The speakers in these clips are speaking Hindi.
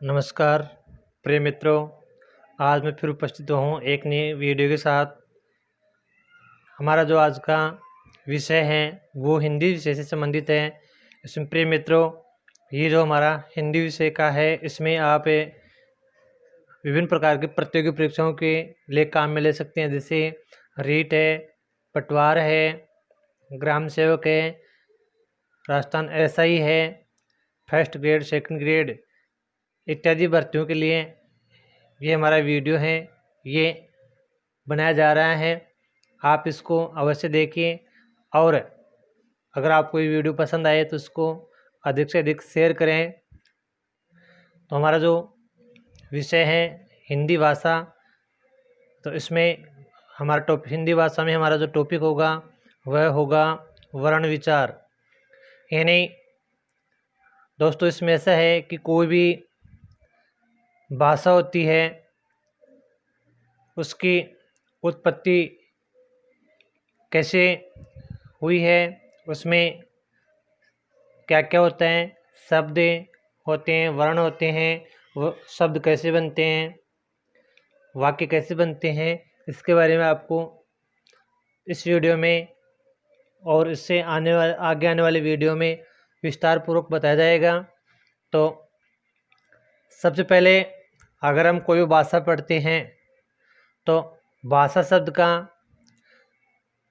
नमस्कार प्रिय मित्रों, आज मैं फिर उपस्थित हूँ एक नई वीडियो के साथ। हमारा जो आज का विषय है वो हिंदी विषय से संबंधित है। इसमें प्रिय मित्रों, ये जो हमारा हिंदी विषय का है, इसमें आप विभिन्न प्रकार के प्रतियोगी परीक्षाओं के लिए काम में ले सकते हैं। जैसे रीट है, पटवार है, ग्राम सेवक है, राजस्थान एसआई है, फर्स्ट ग्रेड, सेकंड ग्रेड इत्यादि भर्तियों के लिए ये हमारा वीडियो है, ये बनाया जा रहा है। आप इसको अवश्य देखिए और अगर आपको ये वीडियो पसंद आए तो इसको अधिक से अधिक शेयर करें। तो हमारा जो विषय है हिंदी भाषा, तो इसमें हमारा हिंदी भाषा में हमारा जो टॉपिक होगा वह होगा वर्ण विचार। यानी दोस्तों, इसमें ऐसा है कि कोई भी भाषा होती है, उसकी उत्पत्ति कैसे हुई है, उसमें क्या क्या होता है, शब्द होते हैं, वर्ण होते हैं, वो शब्द कैसे बनते हैं, वाक्य कैसे बनते हैं, इसके बारे में आपको इस वीडियो में और इससे आगे आने वाले वीडियो में विस्तार पूर्वक बताया जाएगा। तो सबसे पहले अगर हम कोई भाषा पढ़ते हैं तो भाषा शब्द का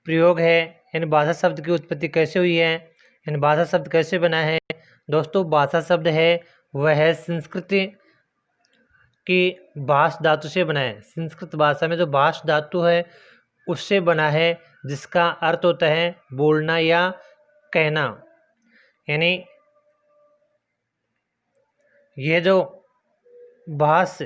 प्रयोग है, यानी भाषा शब्द की उत्पत्ति कैसे हुई है, यानी भाषा शब्द कैसे बना है। दोस्तों, भाषा शब्द है वह है संस्कृत की भाष धातु से बना है। संस्कृत भाषा में जो भाष धातु है उससे बना है, जिसका अर्थ होता है बोलना या कहना। यानी यह जो भाष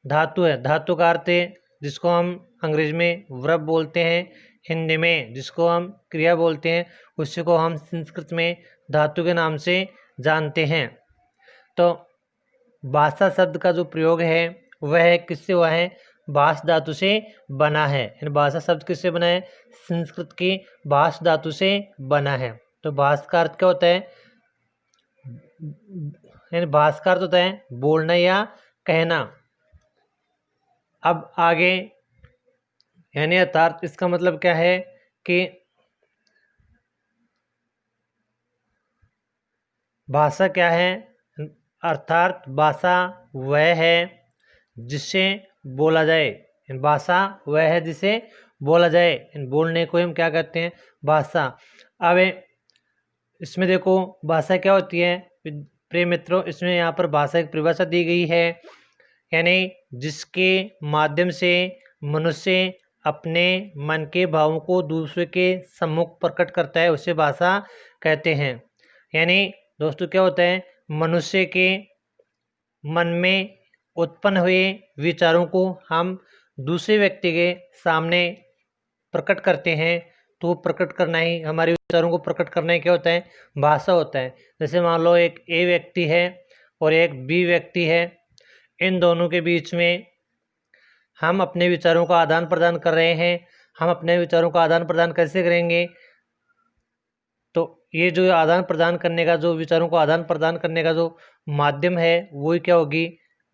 धातु है, धातु का अर्थ है जिसको हम अंग्रेजी में वर्ब बोलते हैं, हिंदी में जिसको हम क्रिया बोलते हैं, उसी को हम संस्कृत में धातु के नाम से जानते हैं। तो भाषा शब्द का जो प्रयोग है वह किससे हुआ है, भाष धातु से बना है। यानी भाषा शब्द किससे बना है, संस्कृत की भाष धातु से बना है। तो भाष का अर्थ क्या होता है, यानी भाष का अर्थ होता है बोलना या कहना। अब आगे यानी अर्थात इसका मतलब क्या है कि भाषा क्या है, अर्थात भाषा वह है जिससे बोला जाए। भाषा वह है जिसे बोला जाए, बोलने को हम क्या कहते हैं, भाषा। अब इसमें देखो भाषा क्या होती है प्रिय मित्रों, इसमें यहाँ पर भाषा की परिभाषा दी गई है, यानी जिसके माध्यम से मनुष्य अपने मन के भावों को दूसरे के सम्मुख प्रकट करता है, उसे भाषा कहते हैं। यानी दोस्तों क्या होता है, मनुष्य के मन में उत्पन्न हुए विचारों को हम दूसरे व्यक्ति के सामने प्रकट करते हैं, तो प्रकट करना ही, हमारे विचारों को प्रकट करना ही क्या होता है, भाषा होता है। जैसे मान लो एक ए व्यक्ति है और एक बी व्यक्ति है, इन दोनों के बीच में हम अपने विचारों का आदान प्रदान कर रहे हैं। हम अपने विचारों का आदान प्रदान कैसे करेंगे, तो ये जो आदान प्रदान करने का, जो विचारों को आदान प्रदान करने का जो माध्यम है वही क्या होगी,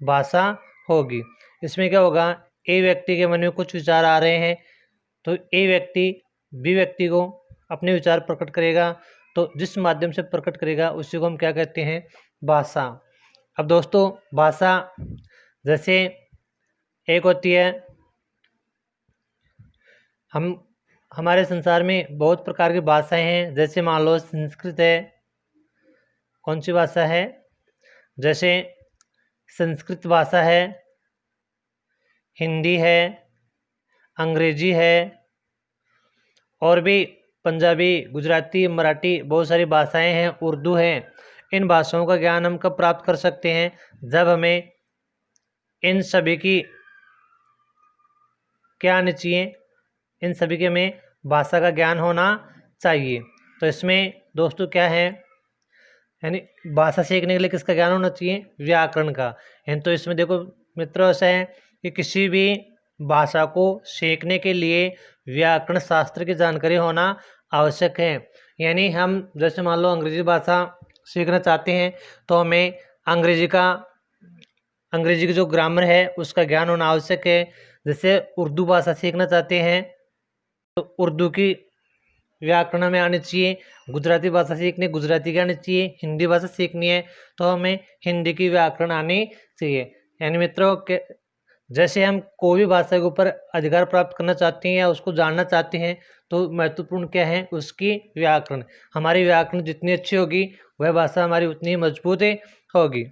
भाषा होगी। इसमें क्या होगा, ए व्यक्ति के मन में कुछ विचार आ रहे हैं, तो ए व्यक्ति बी व्यक्ति को अपने विचार प्रकट करेगा, तो जिस माध्यम से प्रकट करेगा उसी को हम क्या कहते हैं, भाषा। अब दोस्तों, भाषा जैसे एक होती है, हमारे संसार में बहुत प्रकार की भाषाएं हैं। जैसे मान लो संस्कृत है, कौन सी भाषा है, जैसे संस्कृत भाषा है, हिंदी है, अंग्रेजी है, और भी पंजाबी, गुजराती, मराठी, बहुत सारी भाषाएं हैं, उर्दू है। इन भाषाओं का ज्ञान हम कब प्राप्त कर सकते हैं, जब हमें इन सभी की क्या आनी चाहिए, इन सभी के में भाषा का ज्ञान होना चाहिए। तो इसमें दोस्तों क्या है, यानी भाषा सीखने के लिए किसका ज्ञान होना चाहिए, व्याकरण का। यानी तो इसमें देखो मित्रों, ऐसा है कि किसी भी भाषा को सीखने के लिए व्याकरण शास्त्र की जानकारी होना आवश्यक है। यानी हम जैसे मान लो अंग्रेजी भाषा सीखना चाहते हैं तो हमें अंग्रेजी का अंग्रेजी की जो ग्रामर है उसका ज्ञान होना आवश्यक है। जैसे उर्दू भाषा सीखना चाहते हैं तो उर्दू की व्याकरण में आनी चाहिए, गुजराती भाषा सीखनी गुजराती की आनी चाहिए, हिंदी भाषा सीखनी है तो हमें हिंदी की व्याकरण आनी चाहिए। यानी मित्रों के जैसे हम कोई भी भाषा के ऊपर अधिकार प्राप्त करना चाहते हैं या उसको जानना चाहते हैं तो महत्वपूर्ण क्या है उसकी व्याकरण। हमारी व्याकरण जितनी अच्छी होगी वह भाषा हमारी उतनी मजबूत होगी।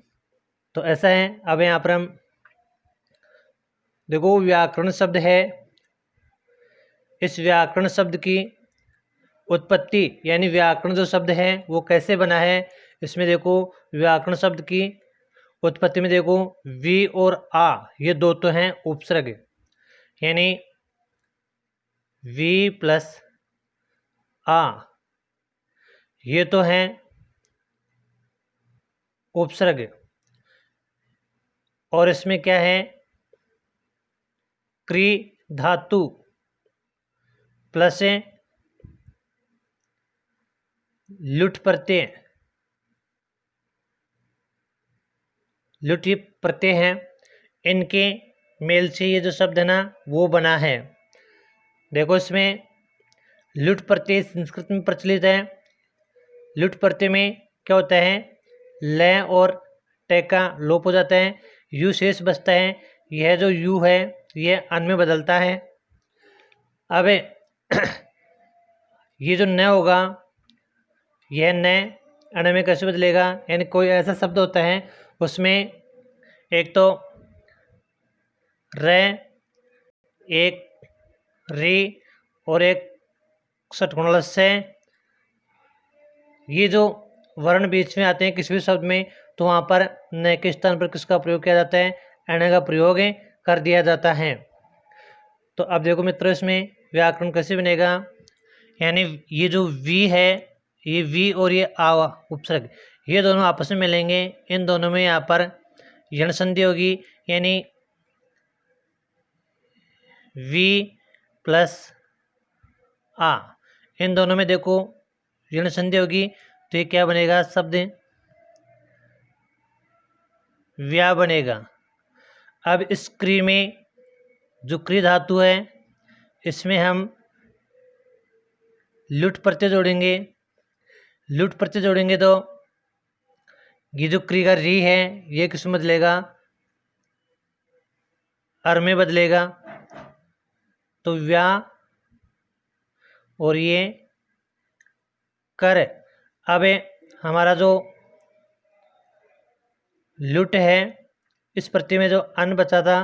तो ऐसा है। अब यहाँ पर हम देखो व्याकरण शब्द है, इस व्याकरण शब्द की उत्पत्ति यानी व्याकरण जो शब्द है वो कैसे बना है। इसमें देखो व्याकरण शब्द की उत्पत्ति में देखो वी और आ ये दो तो हैं उपसर्ग, यानी वी प्लस आ ये तो हैं उपसर्ग, और इसमें क्या है क्री धातु प्लस लुट प्रत्यय, लुट ये प्रत्यय हैं, इनके मेल से ये जो शब्द है ना वो बना है। देखो इसमें लुट प्रत्यय संस्कृत में प्रचलित है। लुट प्रत्यय में क्या होता है ल और ट का लोप हो जाता है, यू शेष बचता है। यह जो यू है यह अन में बदलता है। अब ये जो न होगा यह न अन में कैसे बदलेगा, यानी कोई ऐसा शब्द होता है उसमें एक तो र, एक री और एक षटकोणलस्य, ये जो वर्ण बीच में आते हैं किसी भी शब्द में तो वहाँ पर न के स्थान पर किसका प्रयोग किया जाता है, अण का प्रयोग कर दिया जाता है। तो अब देखो मित्रों इसमें व्याकरण कैसे बनेगा, यानी ये जो वी है ये वी और ये आ उपसर्ग ये दोनों आपस में मिलेंगे, इन दोनों में यहाँ पर यण संधि होगी, यानी वी प्लस आ इन दोनों में देखो ऋण संधि होगी तो ये क्या बनेगा शब्द व्या बनेगा। अब इस क्री में जो क्री धातु है इसमें हम लुट प्रत्यय जोड़ेंगे, लुट प्रत्यय जोड़ेंगे तो ये जो क्री का री है ये किस में बदलेगा अर में बदलेगा, तो व्या और ये कर। अब हमारा जो लुट है इस प्रत्यय में जो अन बचा था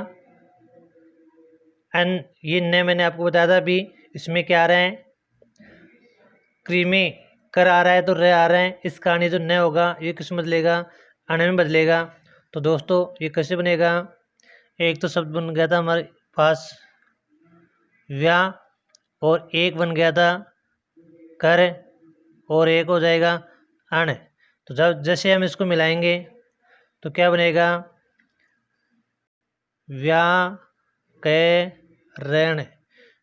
अन ये न मैंने आपको बताया था अभी, इसमें क्या आ रहा है क्री में कर आ रहा है तो र आ रहा है, इस कारण ये जो न होगा ये किस में बदलेगा अन में बदलेगा। तो दोस्तों ये कैसे बनेगा, एक तो शब्द बन गया था हमारे पास व्या और एक बन गया था कर और एक हो जाएगा अण। तो जब जैसे हम इसको मिलाएंगे तो क्या बनेगा व्याकरण,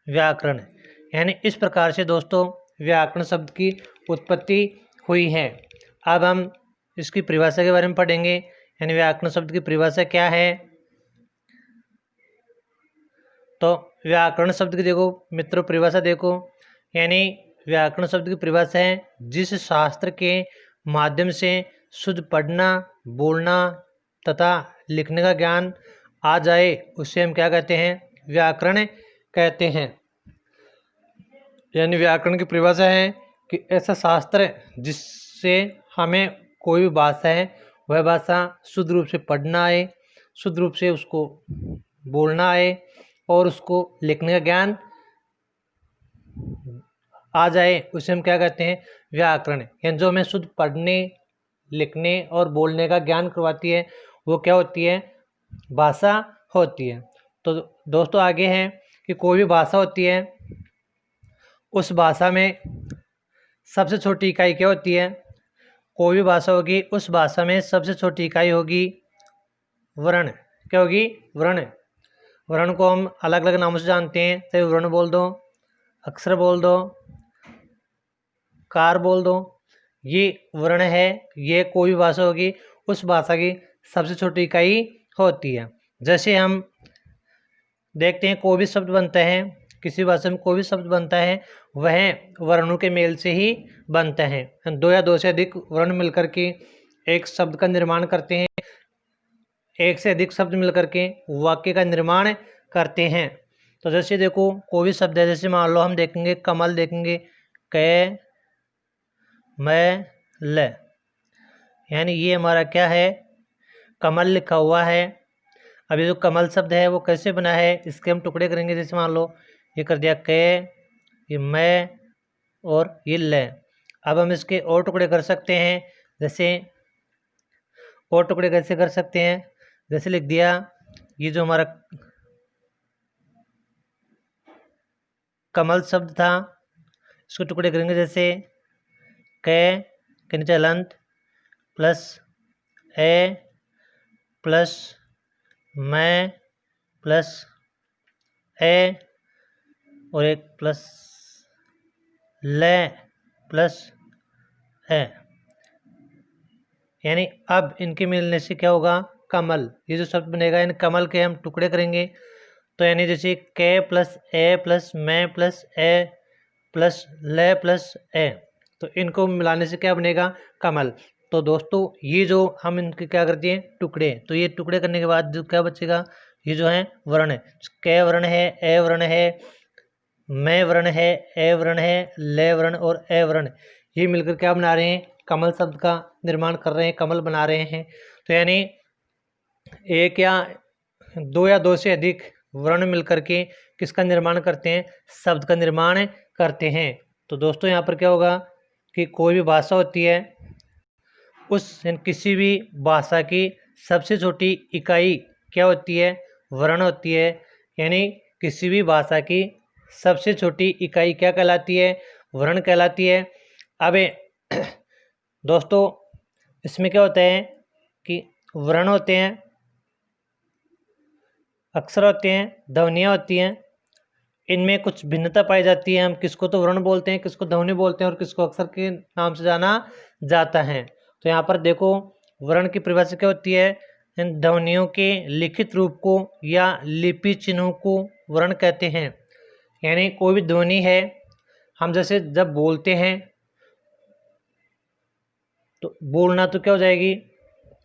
व्याकरण। यानी इस प्रकार से दोस्तों व्याकरण शब्द की उत्पत्ति हुई है। अब हम इसकी परिभाषा के बारे में पढ़ेंगे, यानी व्याकरण शब्द की परिभाषा क्या है। तो व्याकरण शब्द की देखो मित्रों परिभाषा देखो, यानी व्याकरण शब्द की परिभाषा है जिस शास्त्र के माध्यम से शुद्ध पढ़ना बोलना तथा लिखने का ज्ञान आ जाए उसे हम क्या कहते हैं व्याकरण कहते हैं। यानी व्याकरण की परिभाषा है कि ऐसा शास्त्र जिससे हमें कोई भी भाषा है वह भाषा शुद्ध रूप से पढ़ना आए, शुद्ध रूप से उसको बोलना आए और उसको लिखने का ज्ञान आ जाए उसे हम क्या कहते हैं व्याकरण। यानी जो हमें शुद्ध पढ़ने लिखने और बोलने का ज्ञान करवाती है वो क्या होती है भाषा होती है। तो दोस्तों आगे है कि कोई भी भाषा होती है उस भाषा में सबसे छोटी इकाई क्या होती है, कोई भी भाषा होगी उस भाषा में सबसे छोटी इकाई होगी वर्ण। क्या होगी वर्ण। वर्ण को हम अलग अलग नामों से जानते हैं, चाहे वर्ण बोल दो अक्षर बोल दो कार बोल दो, ये वर्ण है। ये कोई भी भाषा होगी उस भाषा की सबसे छोटी इकाई होती है। जैसे हम देखते हैं कोई भी शब्द बनता है, किसी भाषा में कोई भी शब्द बनता है वह वर्णों के मेल से ही बनता है। दो या दो से अधिक वर्ण मिलकर के एक शब्द का निर्माण करते हैं, एक से अधिक शब्द मिलकर के वाक्य का निर्माण करते हैं। तो जैसे देखो कोई भी शब्द है, जैसे मान लो हम देखेंगे कमल, देखेंगे क मैं ल, यानी ये हमारा क्या है, कमल लिखा हुआ है। अब ये जो कमल शब्द है वो कैसे बना है, इसके हम टुकड़े करेंगे। जैसे मान लो ये कर दिया क, ये मैं और ये ल। अब हम इसके और टुकड़े कर सकते हैं। जैसे और टुकड़े कैसे कर सकते हैं, जैसे लिख दिया ये जो हमारा कमल शब्द था इसको टुकड़े करेंगे। जैसे के नीचे हलंत प्लस ए प्लस मैं प्लस ए और एक प्लस ले प्लस है, यानी अब इनके मिलने से क्या होगा, कमल। ये जो शब्द बनेगा इन कमल के हम टुकड़े करेंगे। तो यानी जैसे के प्लस ए प्लस मैं प्लस ए प्लस ले प्लस ए, तो इनको मिलाने से क्या बनेगा, कमल। तो दोस्तों ये जो हम इनके क्या करते हैं, टुकड़े। तो ये टुकड़े करने के बाद जो क्या बचेगा, ये जो है वर्ण है, के वर्ण है, ए वर्ण है, मैं वर्ण है, ए वर्ण है, ले वर्ण और ए वर्ण, ये मिलकर क्या बना रहे हैं, कमल शब्द का निर्माण कर रहे हैं, कमल बना रहे हैं। तो यानी एक या दो से अधिक वर्ण मिलकर के किसका निर्माण करते हैं, शब्द का निर्माण करते हैं। तो दोस्तों यहाँ पर क्या होगा कि कोई भी भाषा होती है, उस किसी भी भाषा की सबसे छोटी इकाई क्या होती है, वर्ण होती है। यानी किसी भी भाषा की सबसे छोटी इकाई क्या कहलाती है, वर्ण कहलाती है। अब दोस्तों इसमें क्या होता है कि वर्ण होते हैं, अक्षर होते हैं, ध्वनियाँ होती हैं, इनमें कुछ भिन्नता पाई जाती है। हम किसको तो वर्ण बोलते हैं, किसको ध्वनि बोलते हैं और किसको अक्षर के नाम से जाना जाता है। तो यहाँ पर देखो वर्ण की परिभाषा क्या होती है, इन ध्वनियों के लिखित रूप को या लिपि चिन्हों को वर्ण कहते हैं। यानी कोई भी ध्वनि है, हम जैसे जब बोलते हैं तो बोलना तो क्या हो जाएगी,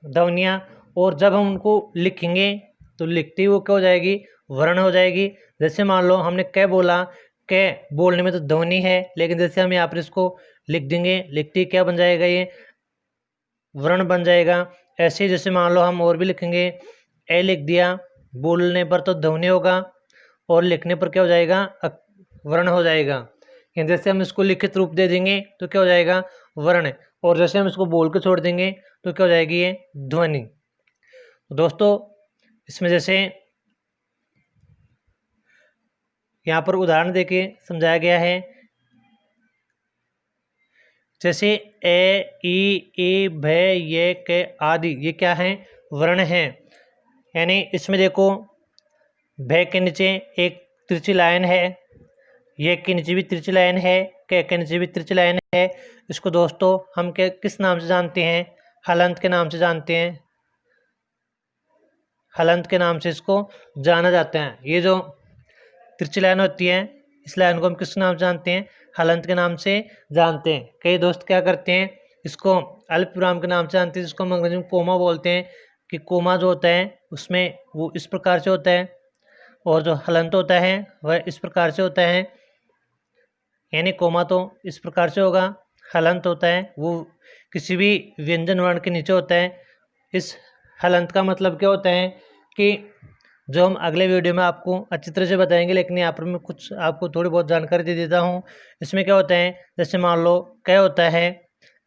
ध्वनियाँ, और जब हम उनको लिखेंगे तो लिखते ही वो क्या हो जाएगी, वर्ण हो जाएगी। जैसे मान लो हमने कै बोला, कै बोलने में तो ध्वनि है, लेकिन जैसे हम यहाँ पर इसको लिख देंगे, लिखते ही क्या बन जाएगा, ये वर्ण बन जाएगा। ऐसे जैसे मान लो हम और भी लिखेंगे, ए लिख दिया, बोलने पर तो ध्वनि होगा और लिखने पर क्या हो जाएगा, वर्ण हो जाएगा। जैसे हम इसको लिखित रूप दे देंगे तो क्या हो जाएगा, वर्ण, और जैसे हम इसको बोल के छोड़ देंगे तो क्या हो जाएगी, ये ध्वनि। दोस्तों इसमें जैसे यहाँ पर उदाहरण देके समझाया गया है, जैसे ए ई ई भे ये के आदि, ये क्या है, वर्ण हैं। यानी इसमें देखो भे के नीचे एक तिरछी लाइन है, ये के नीचे भी तिरछी लाइन है, के नीचे भी तिरछी लाइन है। इसको दोस्तों हम क्या किस नाम से जानते हैं, हलंत के नाम से जानते हैं, हलंत के नाम से इसको जाना जाता है। ये जो तिरछी लाइन होती है, इस लाइन को हम किस नाम से जानते हैं, हलंत के नाम से जानते हैं। कई दोस्त क्या करते हैं, इसको अल्प विराम के नाम से जानते हैं, जिसको हम अंग्रेजी में कोमा बोलते हैं, कि कोमा जो होता है उसमें वो इस प्रकार से होता है, और जो हलंत होता है वह इस प्रकार से होता है। यानी कोमा तो इस प्रकार से होगा, हलंत होता है वो किसी भी व्यंजन वर्ण के नीचे होता है। इस हलंत का मतलब क्या होता है कि जो हम अगले वीडियो में आपको अच्छी तरह से बताएंगे, लेकिन यहाँ पर मैं कुछ आपको थोड़ी बहुत जानकारी दे देता हूँ। इसमें क्या होता है, जैसे मान लो कै होता है,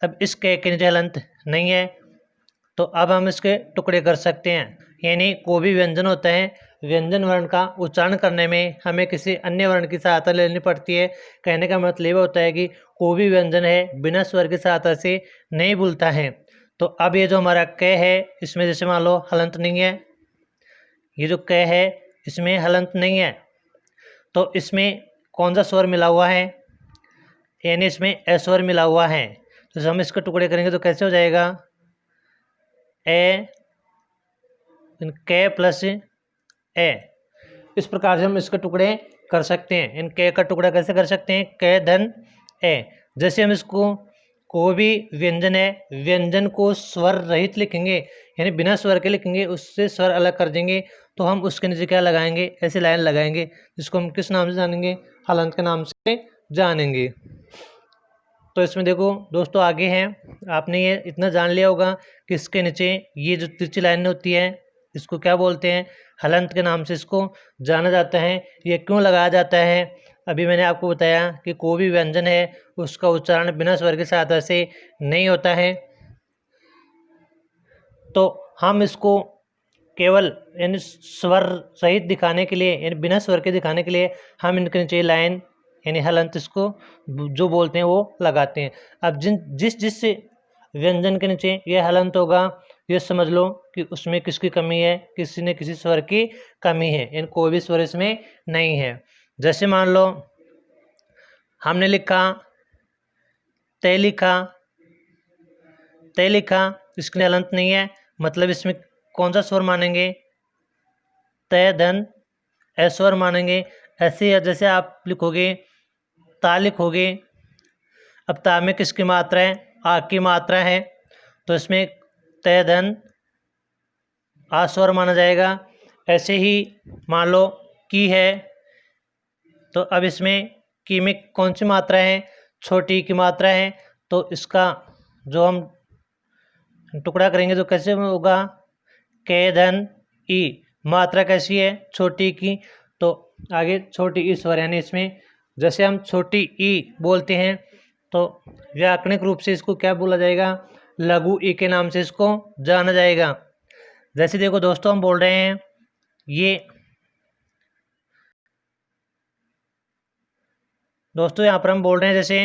अब इस कै के नीचे हलंत नहीं है, तो अब हम इसके टुकड़े कर सकते हैं। यानी कोई भी व्यंजन होता है, व्यंजन वर्ण का उच्चारण करने में हमें किसी अन्य वर्ण की सहायता लेनी पड़ती है। कहने का मतलब होता है कि कोई भी व्यंजन है बिना स्वर की सहायता से नहीं बोलता है। तो अब ये जो हमारा कै है, इसमें जैसे मान लो हलंत नहीं है, ये जो कै है इसमें हलंत नहीं है, तो इसमें कौन सा स्वर मिला हुआ है, यानी इसमें ए स्वर मिला हुआ है। तो हम इसके टुकड़े करेंगे तो कैसे हो जाएगा, ए क प्लस ए, इस प्रकार से हम इसके टुकड़े कर सकते हैं। इन क का टुकड़ा कैसे कर सकते हैं? क धन ए। जैसे हम इसको कोई भी व्यंजन है, व्यंजन को स्वर रहित लिखेंगे यानी बिना स्वर के लिखेंगे, उससे स्वर अलग कर देंगे तो हम उसके नीचे क्या लगाएंगे? ऐसे लाइन लगाएंगे जिसको हम किस नाम से जानेंगे? हलंत के नाम से जानेंगे। तो इसमें देखो दोस्तों आगे हैं, आपने ये इतना जान लिया होगा कि इसके नीचे ये जो तिरछी लाइन होती है इसको क्या बोलते हैं? हलंत के नाम से इसको जाना जाता है। ये क्यों लगाया जाता है? अभी मैंने आपको बताया कि कोई भी व्यंजन है उसका उच्चारण बिना स्वर की सहायता से नहीं होता है, तो हम इसको केवल यानी स्वर सहित दिखाने के लिए यानी बिना स्वर के दिखाने के लिए हम इनके नीचे लाइन यानी हलंत इसको जो बोलते हैं वो लगाते हैं। अब जिस व्यंजन के नीचे ये हलंत होगा ये समझ लो कि उसमें किसकी कमी है? किसी न किसी स्वर की कमी है, इन कोई भी स्वर इसमें नहीं है। जैसे मान लो हमने लिखा तय लिखा, तय लिखा, इसके हलंत नहीं है, मतलब इसमें कौन सा स्वर मानेंगे? तय धन ए स्वर मानेंगे। ऐसे ही जैसे आप लिखोगे ता लिखोगे, अब ता में किसकी मात्रा है? आ की मात्रा है, तो इसमें तय धन आ स्वर माना जाएगा। ऐसे ही मान लो की है, तो अब इसमें की में कौन सी मात्रा है? छोटी की मात्रा है, तो इसका जो हम टुकड़ा करेंगे तो कैसे होगा? के धन ई, मात्रा कैसी है? छोटी की, तो आगे छोटी ई स्वर यानी इसमें जैसे हम छोटी ई बोलते हैं तो व्याकरणिक रूप से इसको क्या बोला जाएगा? लघु ई के नाम से इसको जाना जाएगा। जैसे देखो दोस्तों हम बोल रहे हैं ये दोस्तों यहाँ पर हम बोल रहे हैं जैसे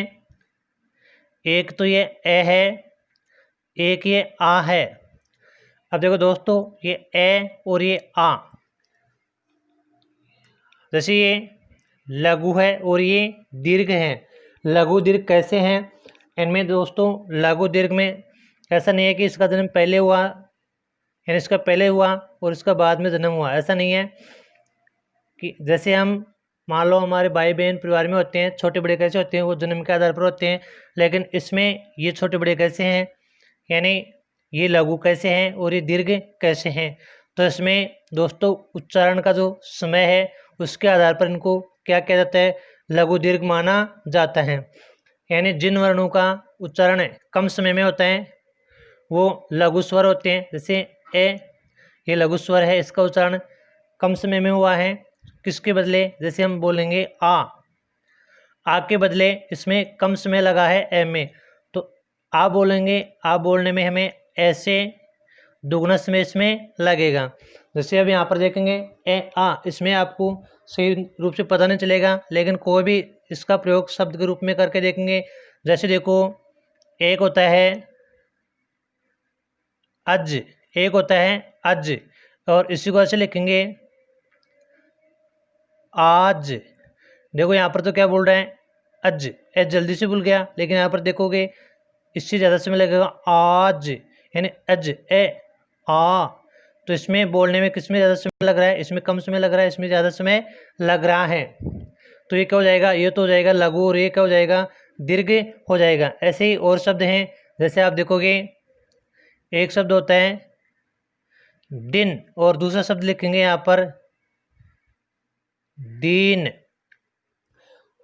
एक तो ये ए है, एक ये आ है। अब देखो दोस्तों ये ए और ये आ, जैसे ये लघु है और ये दीर्घ है। लघु दीर्घ कैसे हैं? इनमें दोस्तों लघु दीर्घ में ऐसा नहीं है कि इसका जन्म पहले हुआ यानी इसका पहले हुआ और इसका बाद में जन्म हुआ, ऐसा नहीं है। कि जैसे हम मान लो हमारे भाई बहन परिवार में होते हैं, छोटे बड़े कैसे होते हैं? वो जन्म के आधार पर होते हैं, लेकिन इसमें ये छोटे बड़े कैसे हैं यानी ये लघु कैसे हैं और ये दीर्घ कैसे हैं? तो इसमें दोस्तों उच्चारण का जो समय है उसके आधार पर इनको क्या किया जाता है? लघु दीर्घ माना जाता है। यानी जिन वर्णों का उच्चारण कम समय में होता है वो लघु स्वर होते हैं। जैसे ए, ये लघु स्वर है, इसका उच्चारण कम समय में हुआ है। किसके बदले? जैसे हम बोलेंगे आ के बदले इसमें कम समय लगा है ए में, तो आ बोलेंगे, आ बोलने में हमें ऐसे दुगना समय इसमें लगेगा। जैसे अब यहाँ पर देखेंगे ए आ, इसमें आपको सही रूप से पता नहीं चलेगा, लेकिन कोई भी इसका प्रयोग शब्द के रूप में करके देखेंगे। जैसे देखो एक होता है अज, एक होता है अज, और इसी को ऐसे लिखेंगे आज। देखो यहाँ पर तो क्या बोल रहे हैं? अज, ए जल्दी से भूल गया, लेकिन यहाँ पर देखोगे इससे ज़्यादा समय लगेगा आज, यानी अज ए आ। तो इसमें बोलने में किसमें ज़्यादा समय लग रहा है? इसमें कम समय लग रहा है, इसमें ज़्यादा समय लग रहा है। तो ये क्या हो जाएगा? ये तो हो जाएगा लघु और ये क्या हो जाएगा? दीर्घ हो जाएगा। ऐसे ही और शब्द हैं, जैसे आप देखोगे एक शब्द होता है दिन और दूसरा शब्द लिखेंगे यहाँ पर दीन।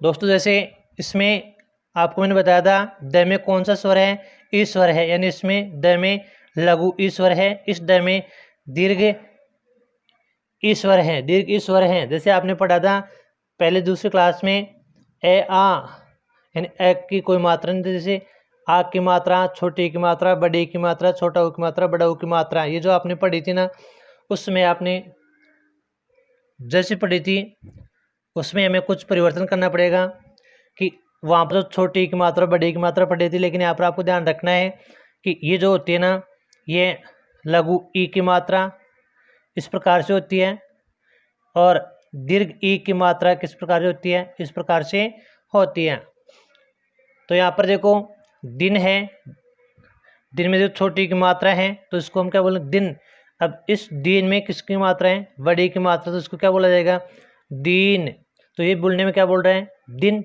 दोस्तों जैसे इसमें आपको मैंने बताया था द में कौन सा स्वर है? ई स्वर है, यानी इसमें द में लघु ई स्वर है, इस द में दीर्घ ई स्वर है, दीर्घ ई स्वर है। जैसे आपने पढ़ा था पहले दूसरी क्लास में ए आ, यानी ए की कोई मात्रा नहीं थी। जैसे आ की मात्रा, छोटी की मात्रा, बड़ी की मात्रा, छोटा ऊ की मात्रा, बड़ा ऊ की मात्रा, ये जो आपने पढ़ी थी ना, उसमें आपने जैसे पढ़ी थी उसमें हमें कुछ परिवर्तन करना पड़ेगा कि वहाँ पर तो छोटी की मात्रा, बड़ी की मात्रा पढ़ी थी, लेकिन यहाँ पर आपको ध्यान रखना है कि ये जो होती है ना, ये लघु ई की मात्रा इस प्रकार से होती है और दीर्घ ई की मात्रा किस प्रकार से होती है? इस प्रकार से होती है। तो यहाँ पर देखो दिन है, दिन में जो छोटी की मात्रा है तो इसको हम क्या बोलेंगे? दिन। अब इस दीन में किसकी मात्रा है? बड़ी की मात्रा, तो इसको क्या बोला जाएगा? दीन। तो ये बोलने में क्या बोल रहे हैं? दिन।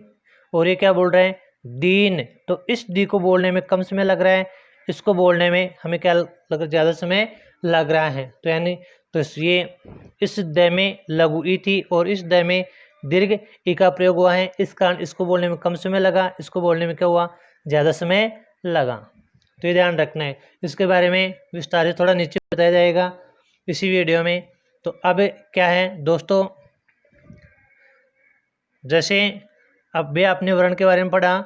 और ये क्या बोल रहे हैं? दीन। तो इस दी को बोलने में कम समय लग रहा है, इसको बोलने में हमें क्या लग, ज़्यादा समय लग रहा है। तो यानी तो ये इस द में लघु ई थी और इस द में दीर्घ ई का प्रयोग हुआ है, इस कारण इसको बोलने में कम समय लगा, इसको बोलने में क्या हुआ? ज़्यादा समय लगा। तो ये ध्यान रखना है। इसके बारे में विस्तार से थोड़ा नीचे बताया जाएगा इसी वीडियो में। तो अब क्या है दोस्तों, जैसे अब भी आपने वर्ण के बारे में पढ़ा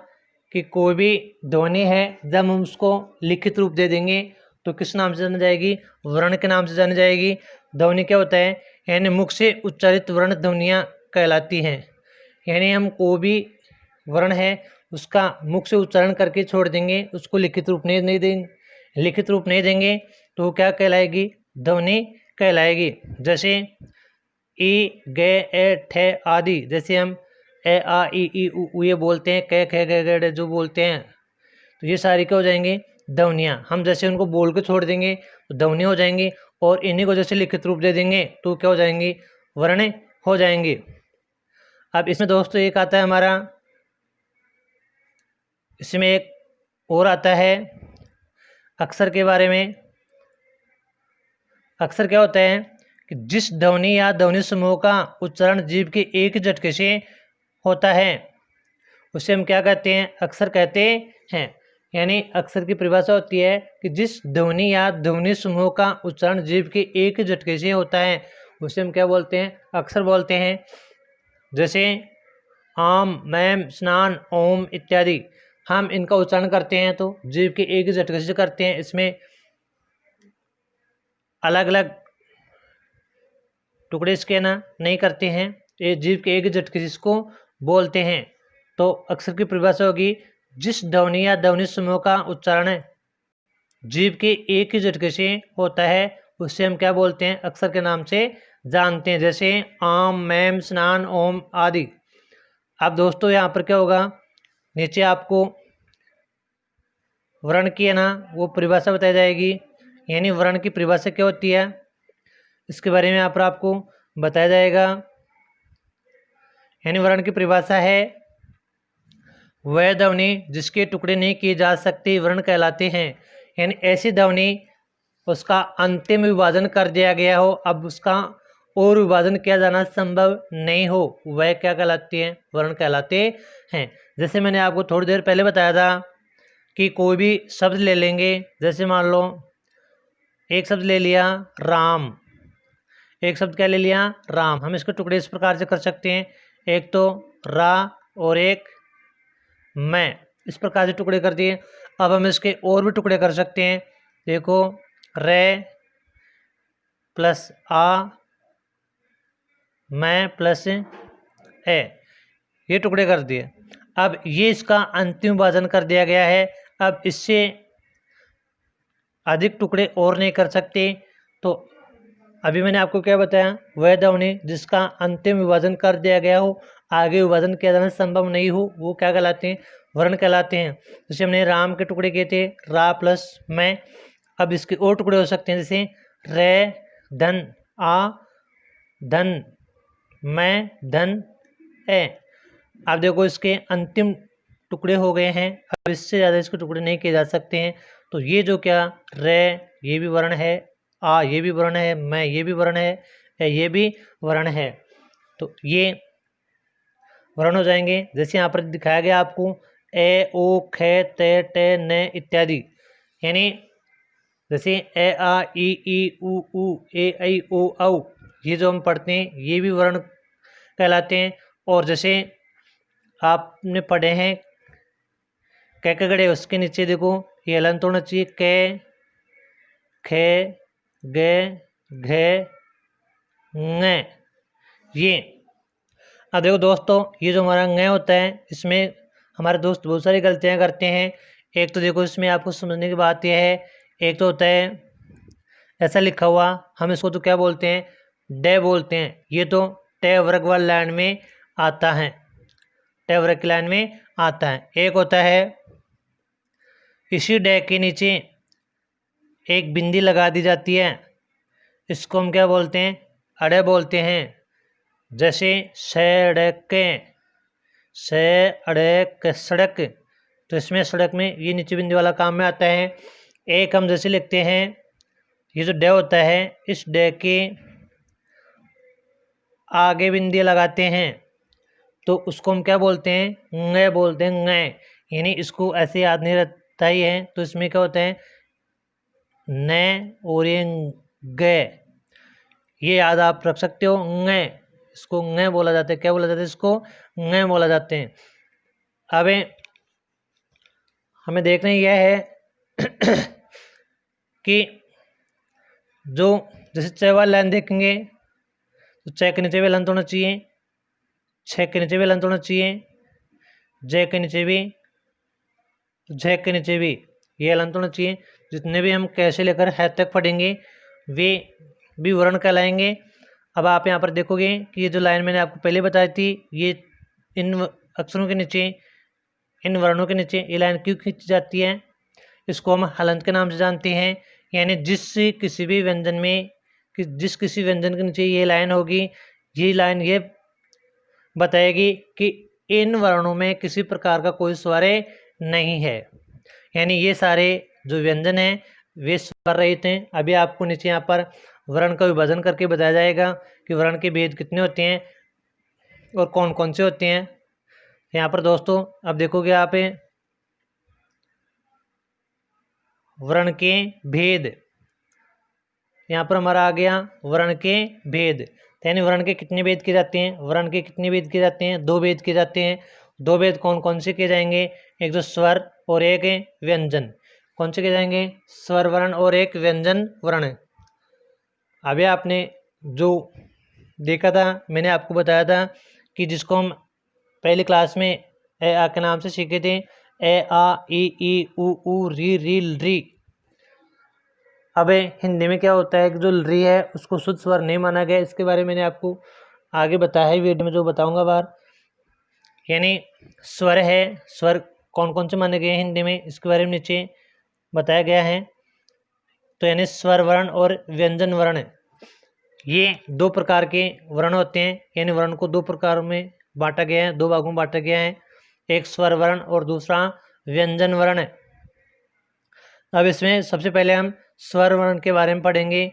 कि कोई भी ध्वनि है जब हम उसको लिखित रूप दे देंगे तो किस नाम से जानी जाएगी? वर्ण के नाम से जानी जाएगी। ध्वनि क्या होता है? यानी मुख से उच्चारित वर्ण ध्वनियाँ कहलाती हैं। यानी हम कोई भी वर्ण है उसका मुख से उच्चारण करके छोड़ देंगे, उसको लिखित रूप नहीं देंगे तो वो क्या कहलाएगी? ध्वनि कहलाएगी। जैसे ई, गे, ए, ठे आदि, जैसे हम ए, आ, ई, उ ये बोलते हैं, कै, खे, गे, गे, जो बोलते हैं, तो ये सारी क्या हो जाएंगी? ध्वनियाँ। हम जैसे उनको बोल के छोड़ देंगे तो ध्वनि हो जाएंगी, और इन्हीं को जैसे लिखित रूप दे देंगे तो क्या हो जाएंगी? वर्ण हो जाएंगी। अब इसमें दोस्तों एक आता है हमारा, इसमें एक और आता है अक्षर के बारे में। अक्षर क्या होता है कि जिस ध्वनि या ध्वनि समूह का उच्चारण जीभ के एक झटके से होता है उसे हम क्या कहते हैं? अक्षर कहते हैं। यानी अक्षर की परिभाषा होती है कि जिस ध्वनि या ध्वनि समूह का उच्चारण जीभ के एक झटके से होता है उसे हम क्या बोलते हैं? अक्षर बोलते हैं। जैसे आम, मैम, स्नान, ओम इत्यादि, हम इनका उच्चारण करते हैं तो जीभ के एक झटके से करते हैं। इसमें अलग अलग टुकड़े इसके ना नहीं करते हैं, ये जीभ के एक झटके से इसको बोलते हैं। तो अक्षर की परिभाषा होगी जिस ध्वनि या ध्वनि समूह का उच्चारण जीभ के एक ही झटके से होता है उससे हम क्या बोलते हैं? अक्षर के नाम से जानते हैं। जैसे आम, मैम, स्नान, ओम आदि। अब दोस्तों यहाँ पर क्या होगा, नीचे आपको वर्ण की है ना वो परिभाषा बताई जाएगी। यानी वर्ण की परिभाषा क्या होती है इसके बारे में यहाँ पर आपको बताया जाएगा। यानी वर्ण की परिभाषा है वह ध्वनि जिसके टुकड़े नहीं किए जा सकते वर्ण कहलाते हैं। यानी ऐसी ध्वनि उसका अंतिम विभाजन कर दिया गया हो, अब उसका और विभाजन किया जाना संभव नहीं हो, वह क्या कहलाती है? वर्ण कहलाते हैं। जैसे मैंने आपको थोड़ी देर पहले बताया था कि कोई भी शब्द ले लेंगे, जैसे मान लो एक शब्द ले लिया राम, एक शब्द क्या ले लिया? राम। हम इसके टुकड़े इस प्रकार से कर सकते हैं, एक तो रा और एक मैं, इस प्रकार से टुकड़े कर दिए। अब हम इसके और भी टुकड़े कर सकते हैं। देखो रे प्लस आ, मैं प्लस ए, ये टुकड़े कर दिए। अब ये इसका अंतिम विभाजन कर दिया गया है। अब इससे अधिक टुकड़े और नहीं कर सकते। तो अभी मैंने आपको क्या बताया? वह ध्वनि जिसका अंतिम विभाजन कर दिया गया हो, आगे विभाजन किया जाना संभव नहीं हो, वो क्या कहलाते हैं? वर्ण कहलाते हैं। जैसे हमने राम के टुकड़े किए थे रा प्लस मैं, अब इसके और टुकड़े हो सकते हैं जैसे रे धन आ धन मैं धन ए। अब देखो इसके अंतिम टुकड़े हो गए हैं, अब इससे ज़्यादा इसके टुकड़े नहीं किए जा सकते हैं। तो ये जो क्या रे ये भी वर्ण है, आ ये भी वर्ण है, मैं ये भी वर्ण है, ए ये भी वर्ण है। तो ये वर्ण हो जाएंगे। जैसे यहाँ पर दिखाया गया आपको ए ओ खे ते टे ने इत्यादि। यानी जैसे ए आ ई उ ए ऐ ओ औ, ये जो हम पढ़ते हैं ये भी वर्ण कहलाते हैं। और जैसे आपने पढ़े हैं कै कगड़े, उसके नीचे देखो ये हलंत होना चाहिए, कै खे गे घे ङ। ये अब देखो दोस्तों ये जो हमारा ङ होता है इसमें हमारे दोस्त बहुत सारी गलतियां करते हैं। एक तो देखो इसमें आपको समझने की बात यह है, एक तो होता है ऐसा लिखा हुआ, हम इसको तो क्या बोलते हैं? डे बोलते हैं। ये तो टे वर्ग वाली लाइन में आता है, टे वर्ग की लाइन में आता है। एक होता है इसी डे के नीचे एक बिंदी लगा दी जाती है, इसको हम क्या बोलते हैं? अड़े बोलते हैं। जैसे सड़कें, सड़क, सड़क, तो इसमें सड़क में ये नीचे बिंदु वाला काम में आता है। एक हम जैसे लिखते हैं, ये जो डे होता है, इस डे के आगे बिंदी लगाते हैं तो उसको हम क्या बोलते हैं? ंग बोलते हैं, ंग। यानी इसको ऐसे याद नहीं रहता ही है, तो इसमें क्या होता है? न और ये ग, ये याद आप रख सकते हो। ंग, इसको ंग बोला जाता है। क्या बोला जाता है? इसको ंग बोला जाते हैं। अब हमें देखना यह है कि जो जैसे च वाली लाइन देखेंगे तो च के नीचे भी लंत होना चाहिए, छ के नीचे भी लंत होना चाहिए, जय के नीचे भी, झ के नीचे भी ये लंत होना चाहिए। जितने भी हम कैसे लेकर है तक पढ़ेंगे वे भी वर्ण कहलाएंगे। अब आप यहाँ पर देखोगे कि ये जो लाइन मैंने आपको पहले बताई थी, ये इन अक्षरों के नीचे, इन वर्णों के नीचे ये लाइन क्यों खींची जाती है? इसको हम हलंत के नाम से जानते हैं। यानी जिस किसी भी व्यंजन में जिस किसी व्यंजन के नीचे ये लाइन होगी, ये लाइन ये बताएगी कि इन वर्णों में किसी प्रकार का कोई स्वर नहीं है। यानी ये सारे जो व्यंजन हैं वे स्वर रहित हैं। अभी आपको नीचे यहाँ पर वर्ण का विभाजन करके बताया जाएगा कि वर्ण के भेद कितने होते हैं और कौन कौन से होते हैं। यहाँ पर दोस्तों अब देखोगे आप वर्ण के भेद, यहाँ पर हमारा आ गया वर्ण के भेद। यानी वर्ण के कितने भेद किए जाते हैं? वर्ण के कितने भेद किए जाते हैं? 2 भेद किए जाते हैं। 2 भेद कौन कौन से किए जाएंगे? एक जो स्वर और एक व्यंजन। कौन से किए जाएंगे? स्वर वर्ण और एक व्यंजन वर्ण। अभी आपने जो देखा था, मैंने आपको बताया था कि जिसको हम पहली क्लास में ए आ के नाम से सीखे थे, ए आ ई उ री री री। अब हिंदी में क्या होता है कि जो री है उसको शुद्ध स्वर नहीं माना गया। इसके बारे में मैंने आपको आगे बताया है, वीडियो में जो बताऊंगा बार। यानी स्वर है, स्वर कौन कौन से माने गए हैं हिंदी में, इसके बारे में नीचे बताया गया है। तो यानी स्वर वर्ण और व्यंजन वर्ण, ये 2 प्रकार के वर्ण होते हैं। यानी वर्ण को 2 प्रकार में बांटा गया है, 2 भागों में बांटा गया है, एक स्वर वर्ण और दूसरा व्यंजन वर्ण। अब इसमें सबसे पहले हम स्वर वर्ण के बारे में पढ़ेंगे।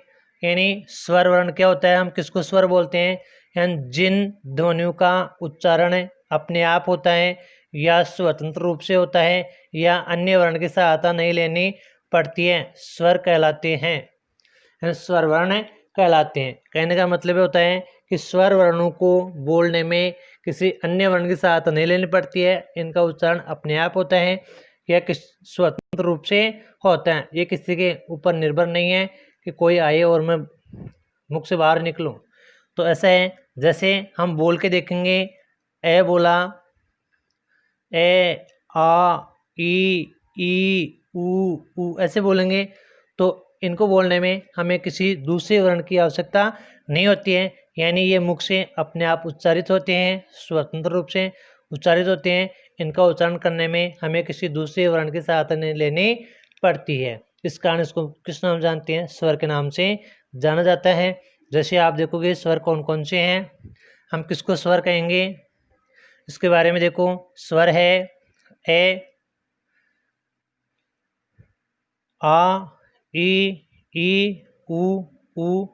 यानी स्वर वर्ण क्या होता है, हम किसको स्वर बोलते हैं? यानी जिन ध्वनियों का उच्चारण अपने आप होता है या स्वतंत्र रूप से होता है या अन्य वर्ण की सहायता नहीं लेनी पड़ती है, स्वर कहलाते हैं। स्वर वर्ण कहलाते हैं। कहने का मतलब होता है कि स्वर वर्णों को बोलने में किसी अन्य वर्ण की सहायता नहीं लेनी पड़ती है, इनका उच्चारण अपने आप होता है या किस स्वतंत्र रूप से होता है। ये किसी के ऊपर निर्भर नहीं है कि कोई आए और मैं मुख से बाहर निकलूं। तो ऐसा है, जैसे हम बोल के देखेंगे, ए बोला, ए आ ई ऊ ऐसे बोलेंगे, तो इनको बोलने में हमें किसी दूसरे वर्ण की आवश्यकता नहीं होती है। यानी ये मुख से अपने आप उच्चारित होते हैं, स्वतंत्र रूप से उच्चारित होते हैं। इनका उच्चारण करने में हमें किसी दूसरे वर्ण की सहायता नहीं लेनी पड़ती है। इस कारण इसको किस नाम जानते हैं? स्वर के नाम से जाना जाता है। जैसे आप देखोगे स्वर कौन कौन से हैं, हम किसको स्वर कहेंगे इसके बारे में देखो। स्वर है ए, आ ई उ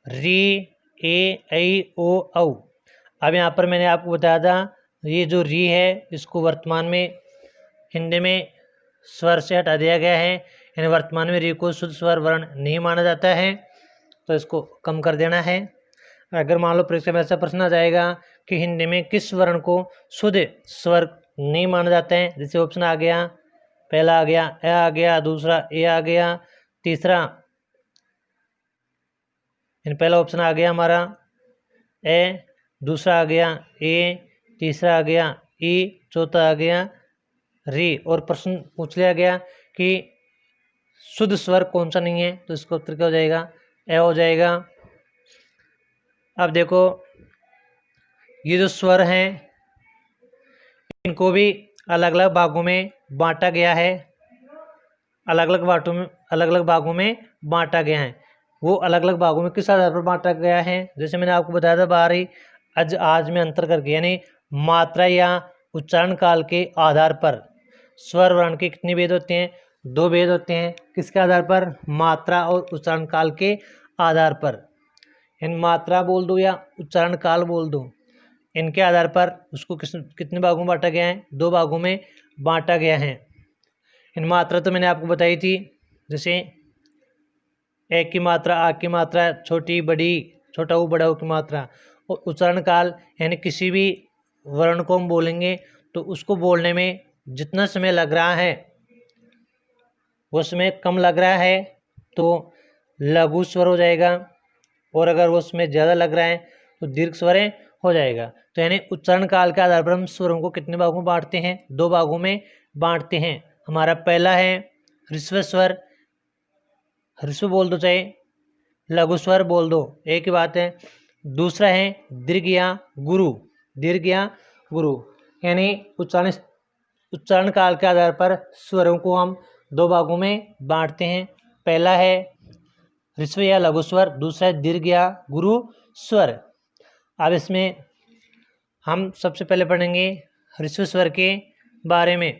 री ए ऐ ओ औ। अब यहाँ पर मैंने आपको बताया था, ये जो री है इसको वर्तमान में हिंदी में स्वर से हटा दिया गया है। यानी वर्तमान में री को शुद्ध स्वर वर्ण नहीं माना जाता है, तो इसको कम कर देना है। अगर मान लो परीक्षा में ऐसा प्रश्न आ जाएगा कि हिंदी में किस वर्ण को शुद्ध स्वर नहीं माना जाता है, जैसे ऑप्शन आ गया, पहला आ गया ए आ गया, दूसरा ए आ गया, तीसरा पहला ऑप्शन आ गया हमारा ए, दूसरा आ गया ए, तीसरा आ गया ई, चौथा आ गया री, और प्रश्न पूछ लिया गया कि शुद्ध स्वर कौन सा नहीं है, तो इसका उत्तर क्या हो जाएगा? ए हो जाएगा। अब देखो ये जो स्वर हैं इनको भी अलग अलग भागों में बांटा गया है, अलग अलग भागों में बांटा गया है। वो अलग अलग भागों में किस आधार पर बांटा गया है। जैसे मैंने आपको बताया था बाहर ही, आज में अंतर करके, यानी मात्रा या उच्चारण काल के आधार पर स्वर वर्ण के कितने भेद होते हैं, 2 भेद होते हैं। किसके आधार पर, मात्रा और उच्चारण काल के आधार पर। इन मात्रा बोल दो या उच्चारण काल बोल दो, इनके आधार पर उसको कितने भागों में बांटा गया है, 2 भागों में बांटा गया है। इन मात्रा तो मैंने आपको बताई थी, जैसे एक की मात्रा, आ की मात्रा, छोटी बड़ी, छोटा ऊ बड़ा ऊ की मात्रा। और उच्चारण काल यानी किसी भी वर्ण को हम बोलेंगे तो उसको बोलने में जितना समय लग रहा है वो समय कम लग रहा है तो लघु स्वर हो जाएगा, और अगर वो उसमें ज़्यादा लग रहा है तो दीर्घ स्वर हो जाएगा। तो यानी उच्चारण काल के आधार पर हम स्वरों को कितने भागों में बांटते हैं, 2 भागों में बांटते हैं। हमारा पहला है ह्रस्व स्वर, ह्रस्व बोल दो चाहे लघु स्वर बोल दो, एक ही बात है। दूसरा है दीर्घ या गुरु, दीर्घ या गुरु, यानी उच्चारण काल के आधार पर स्वरों को हम 2 भागों में बांटते हैं। पहला है ह्रस्व या लघु स्वर, दूसरा है दीर्घ या गुरु स्वर। अब इसमें हम सबसे पहले पढ़ेंगे ह्रस्व स्वर के बारे में,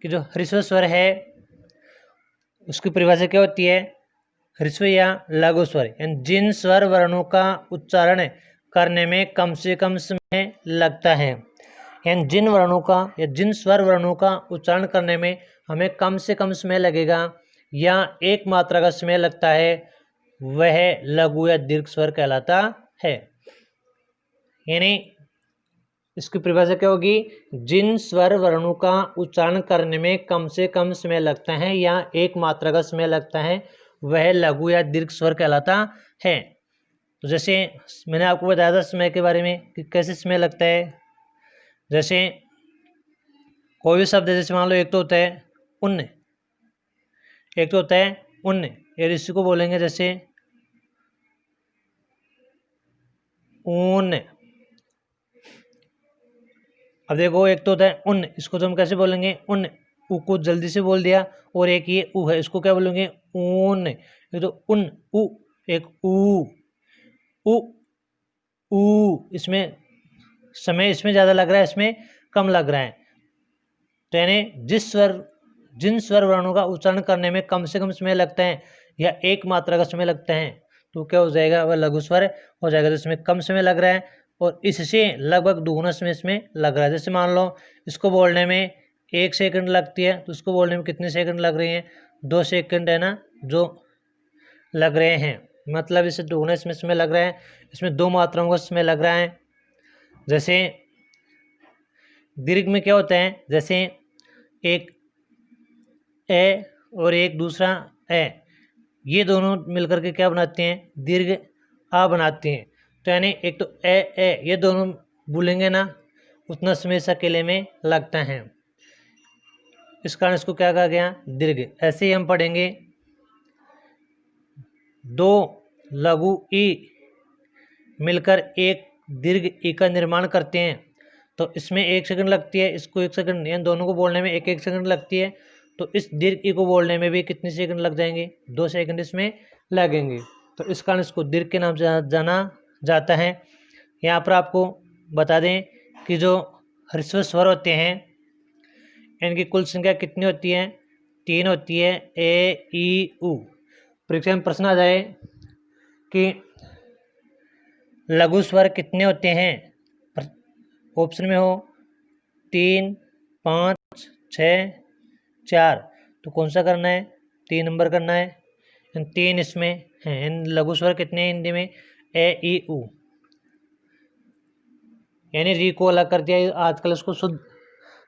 कि जो ह्रस्व स्वर है उसकी परिभाषा क्या होती है। ह्रस्व या लघु स्वर यानी जिन स्वर वर्णों का उच्चारण करने में कम से कम समय लगता है, यानी जिन वर्णों का या जिन स्वर वर्णों का उच्चारण करने में हमें कम से कम समय लगेगा या एक मात्रा का समय लगता है, वह लघु या दीर्घ स्वर कहलाता है। यानी इसकी परिभाषा क्या होगी, जिन स्वर वर्णों का उच्चारण करने में कम से कम समय लगता है या एक मात्रा का समय लगता है, वह लघु या दीर्घ स्वर कहलाता है। तो जैसे मैंने आपको बताया था समय के बारे में कि कैसे समय लगता है। जैसे कोई भी शब्द है, जैसे मान लो एक तो होता है उन्न, एक तो होता है उन्न, और इसी को बोलेंगे जैसे ऊन। अब देखो एक तो होता है उन्न, इसको तो हम कैसे बोलेंगे, उन्न, ऊ को जल्दी से बोल दिया, और एक ये ऊ है, इसको क्या बोलेंगे, ऊन। ये तो उन ऊ, एक ऊ ऊ ऊ, इसमें समय इसमें ज़्यादा लग रहा है, इसमें कम लग रहा है। तो यानी जिन स्वर वर्णों का उच्चारण करने में कम से कम समय लगता है या एक मात्रा का समय लगता है तो क्या हो जाएगा, वह लघु स्वर हो जाएगा। तो इसमें कम समय लग रहा है और इससे लगभग दुगुना समय इसमें लग रहा है। जैसे मान लो इसको बोलने में 1 सेकंड लगती है, तो उसको बोलने में कितने सेकंड लग रहे हैं, 2 सेकंड है ना जो लग रहे हैं, मतलब इससे दुगुना इसमें समय लग रहा है। इसमें 2 मात्राओं का समय लग रहा है। जैसे दीर्घ में क्या होता है, जैसे एक ए और एक दूसरा ए, ये दोनों मिलकर के क्या बनाते हैं, दीर्घ आ बनाते हैं। तो यानी एक तो ए ये दोनों बोलेंगे ना, उतना समय इस अकेले में लगता है, इस कारण इसको क्या कहा गया, दीर्घ। ऐसे ही हम पढ़ेंगे 2 लघु ई मिलकर एक दीर्घ ई का निर्माण करते हैं, तो इसमें 1 सेकंड लगती है, इसको 1 सेकंड, यानी दोनों को बोलने में 1 सेकंड लगती है। तो इस दीर्घ ई को बोलने में भी कितने सेकंड लग जाएंगे, 2 सेकंड इसमें लगेंगे। तो इस कारण इसको दीर्घ के नाम से जाना जाता है। यहाँ पर आपको बता दें कि जो ह्रस्व स्वर होते हैं इनकी कुल संख्या कितनी होती है, 3 होती है, ए ई उ। परीक्षा में प्रश्न आ जाए कि लघु स्वर कितने होते हैं, ऑप्शन में हो 3, 5, 6, 4, तो कौन सा करना है, 3 नंबर करना है। 3 इसमें हैं। इन लघु स्वर कितने हैं हिंदी में, ए ई उ, यानी री को अलग कर दिया। आजकल उसको शुद्ध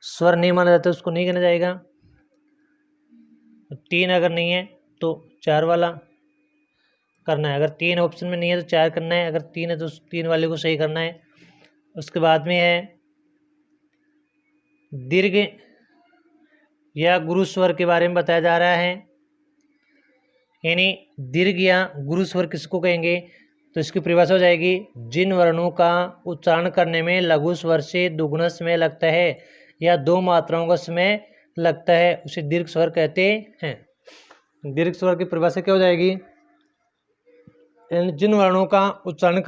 स्वर नहीं माना जाता, उसको नहीं कहना जाएगा। 3 अगर नहीं है तो 4 वाला करना है, अगर 3 ऑप्शन में नहीं है तो 4 करना है, अगर 3 है तो 3 वाले को सही करना है। उसके बाद में है दीर्घ या गुरु स्वर के बारे में बताया जा रहा है, यानी दीर्घ या गुरु स्वर किसको कहेंगे, तो इसकी परिभाषा हो जाएगी, जिन वर्णों का उच्चारण करने में लघु स्वर से दुगुना समय लगता है या 2 मात्राओं का समय लगता है उसे दीर्घ स्वर कहते हैं। दीर्घ स्वर की परिभाषा क्या हो जाएगी, जिन वर्णों का उच्चारण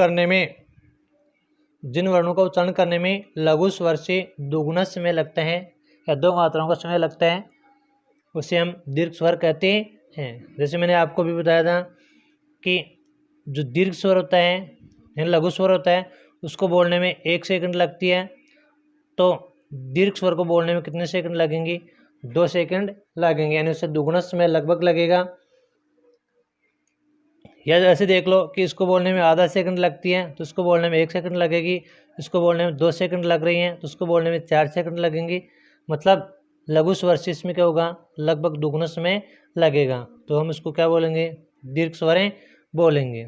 करने में लघु स्वर से दुगुना समय लगता है या 2 मात्राओं का समय लगता है उसे हम दीर्घ स्वर कहते हैं। जैसे मैंने आपको भी बताया था कि जो दीर्घ स्वर होता है यानी लघु स्वर होता है उसको बोलने में 1 सेकंड लगती है, तो दीर्घ स्वर को बोलने में कितने सेकंड लगेंगे? 2 सेकंड लगेंगे, यानी उससे दुगुना समय लगभग लगेगा। या ऐसे देख लो कि इसको बोलने में आधा सेकंड लगती है तो इसको बोलने में 1 सेकंड लगेगी, इसको बोलने में 2 सेकंड लग रही हैं तो उसको बोलने में 4 सेकंड लगेंगी। मतलब लघु स्वर से इसमें क्या होगा? लगभग दुगुना समय लगेगा, तो हम इसको क्या बोलेंगे? दीर्घ स्वरें बोलेंगे।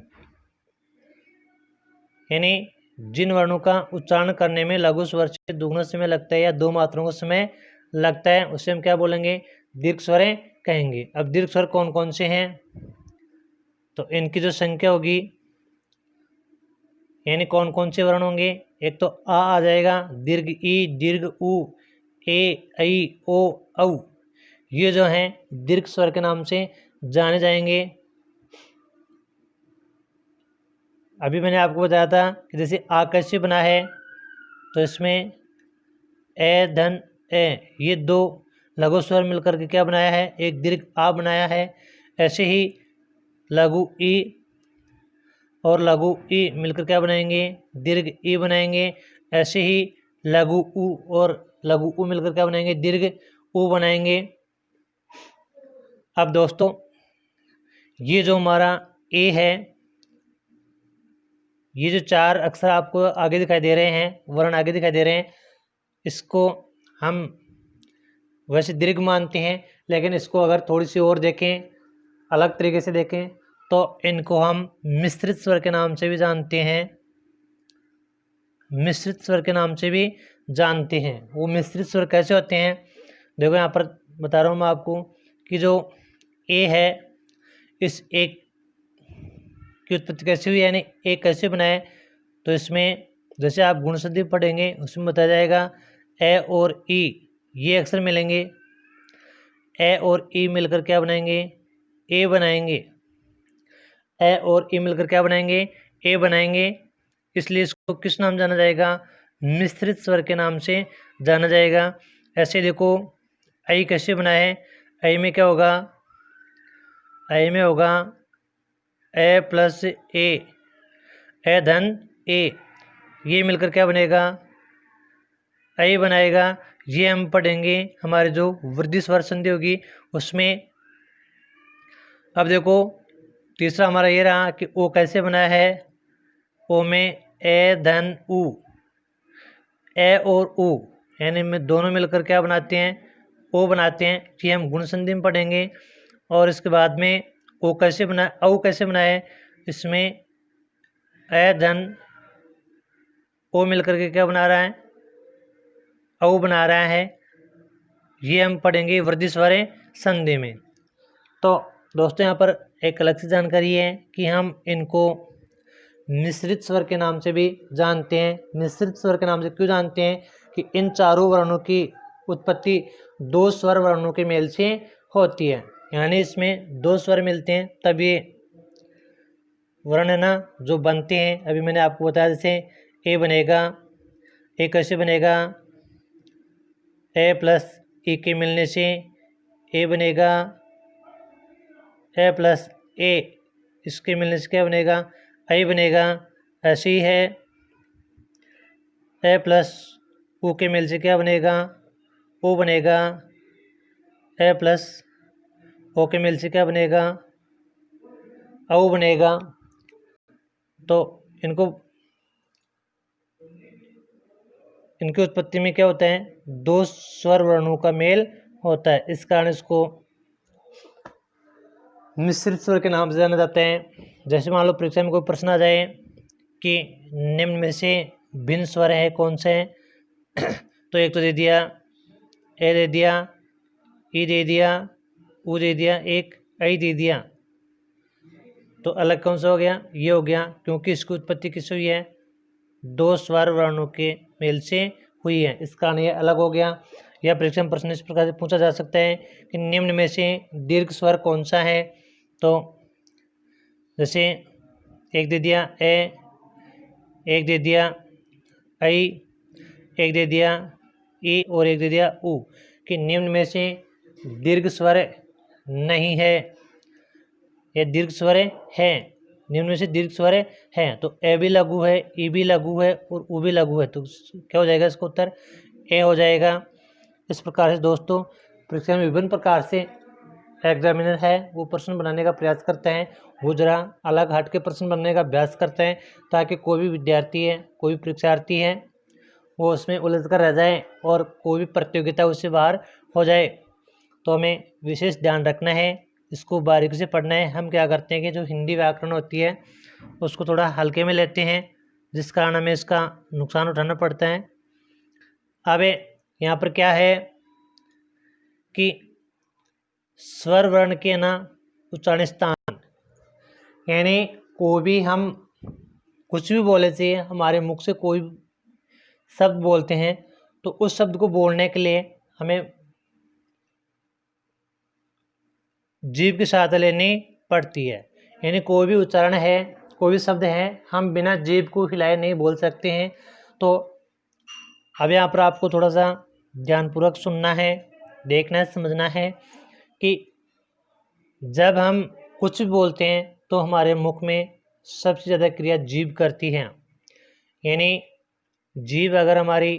यानी जिन वर्णों का उच्चारण करने में लघु स्वर से दुगुना समय लगता है या 2 मात्राओं का समय लगता है उसे हम क्या बोलेंगे? दीर्घ स्वरें कहेंगे। अब दीर्घ स्वर कौन कौन से हैं? तो इनकी जो संख्या होगी यानी कौन कौन से वर्ण होंगे? एक तो आ जाएगा, दीर्घ ई, दीर्घ उ, ए, ऐ, ओ, औ, ये जो हैं दीर्घ स्वर के नाम से जाने जाएंगे। अभी मैंने आपको बताया था कि जैसे आ कैसे बना है, तो इसमें ए धन ए ये 2 लघु स्वर मिलकर के क्या बनाया है? एक दीर्घ आ बनाया है। ऐसे ही लघु ई और लघु ई मिलकर क्या बनाएंगे? दीर्घ ई बनाएंगे। ऐसे ही लघु उ और लघु उ मिलकर क्या बनाएंगे? दीर्घ उ बनाएंगे। अब दोस्तों ये जो हमारा ए है, ये जो 4 अक्षर आपको आगे दिखाई दे रहे हैं, वर्ण आगे दिखाई दे रहे हैं, इसको हम वैसे दीर्घ मानते हैं, लेकिन इसको अगर थोड़ी सी और देखें, अलग तरीके से देखें, तो इनको हम मिश्रित स्वर के नाम से भी जानते हैं। मिश्रित स्वर के नाम से भी जानते हैं। वो मिश्रित स्वर कैसे होते हैं? देखो यहाँ पर बता रहा हूँ मैं आपको कि जो ए है, इस एक की उत्पत्ति कैसे हुई, यानी ए कैसे बनाए? तो इसमें जैसे आप गुण संधि पढ़ेंगे उसमें बताया जाएगा ए और ई ये अक्षर मिलेंगे, ए और ई मिलकर क्या बनाएंगे? ए बनाएंगे। ए और ई मिलकर क्या बनाएंगे? ए बनाएंगे। इसलिए इसको किस नाम जाना जाएगा? मिश्रित स्वर के नाम से जाना जाएगा। ऐसे देखो ऐ कैसे बना है? ऐ में क्या होगा? ऐ में होगा ए प्लस ए धन ए, ये मिलकर क्या बनेगा? ऐ बनाएगा। ये हम पढ़ेंगे हमारे जो वृद्धि स्वर संधि होगी उसमें। अब देखो तीसरा हमारा ये रहा कि ओ कैसे बनाया है? ओ में ए धन उ, ए और उ यानी में दोनों मिलकर क्या बनाते हैं? ओ बनाते हैं। ये हम गुण संधि में पढ़ेंगे। और इसके बाद में ओ कैसे बना, औ कैसे बनाए? इसमें ए धन ओ मिलकर के क्या बना रहा है? औ बना रहा है। ये हम पढ़ेंगे वृद्धि स्वर संधि में। तो दोस्तों यहाँ पर एक अलग सी जानकारी है कि हम इनको मिश्रित स्वर के नाम से भी जानते हैं। मिश्रित स्वर के नाम से क्यों जानते हैं? कि इन चारों वर्णों की उत्पत्ति 2 स्वर वर्णों के मेल से होती है, यानी इसमें 2 स्वर मिलते हैं तब ये वर्ण है ना जो बनते हैं। अभी मैंने आपको बताया जैसे ए बनेगा, ए कैसे बनेगा? ए प्लस ई के मिलने से ए बनेगा, ए प्लस ए इसके मिलने से क्या बनेगा? ऐ बनेगा। ऐसे ही है ए प्लस उ के मिल से क्या बनेगा? ओ बनेगा। ए प्लस ओ के मिल से क्या बनेगा? औ बनेगा। तो इनकी उत्पत्ति में क्या होता है? 2 स्वर वर्णों का मेल होता है, इस कारण इसको मिश्रित स्वर के नाम से जाना जाता है। जैसे मान लो परीक्षा में कोई प्रश्न आ जाए कि निम्न में से भिन्न स्वर है कौन से हैं? तो एक तो दे दिया ए दे दिया, ई दे दिया, उ दे दिया, एक ऐ दे दिया, तो अलग कौन सा हो गया? ये हो गया, क्योंकि इसकी उत्पत्ति किससे हुई है? 2 स्वर वर्णों के मेल से हुई है, इस कारण ये अलग हो गया। या परीक्षा में प्रश्न इस प्रकार से पूछा जा सकता है कि निम्न में से दीर्घ स्वर कौन सा है? तो जैसे एक दे दिया ए, एक दे दिया आई, एक दे दिया ई और एक दे दिया ऊ कि निम्न में से दीर्घ स्वर नहीं है। ये दीर्घ स्वर है, निम्न में से दीर्घ स्वर है तो ए भी लघु है, ई भी लघु है और ऊ भी लघु है, तो क्या हो जाएगा इसका उत्तर ए हो जाएगा। इस प्रकार से दोस्तों परीक्षा में विभिन्न प्रकार से एग्जामिनर है वो प्रश्न बनाने का प्रयास करते हैं, वो जरा अलग हट के प्रश्न बनाने का अभ्यास करते हैं ताकि कोई भी विद्यार्थी है, कोई भी परीक्षार्थी है वो उसमें उलझ कर रह जाए और कोई भी प्रतियोगिता उससे बाहर हो जाए। तो हमें विशेष ध्यान रखना है, इसको बारीकी से पढ़ना है। हम क्या करते हैं कि जो हिंदी व्याकरण होती है उसको थोड़ा हल्के में लेते हैं, जिस कारण हमें इसका नुकसान उठाना पड़ता है। अब यहाँ पर क्या है कि स्वर वर्ण के ना उच्चारण स्थान, यानी कोई भी हम कुछ भी बोले से हमारे मुख से कोई शब्द बोलते हैं तो उस शब्द को बोलने के लिए हमें जीभ की सहायता लेनी पड़ती है। यानी कोई भी उच्चारण है, कोई भी शब्द है, हम बिना जीभ को हिलाए नहीं बोल सकते हैं। तो अब यहाँ पर आपको थोड़ा सा ध्यानपूर्वक सुनना है, देखना है, समझना है कि जब हम कुछ भी बोलते हैं तो हमारे मुख में सबसे ज़्यादा क्रिया जीभ करती है। यानी जीभ अगर हमारी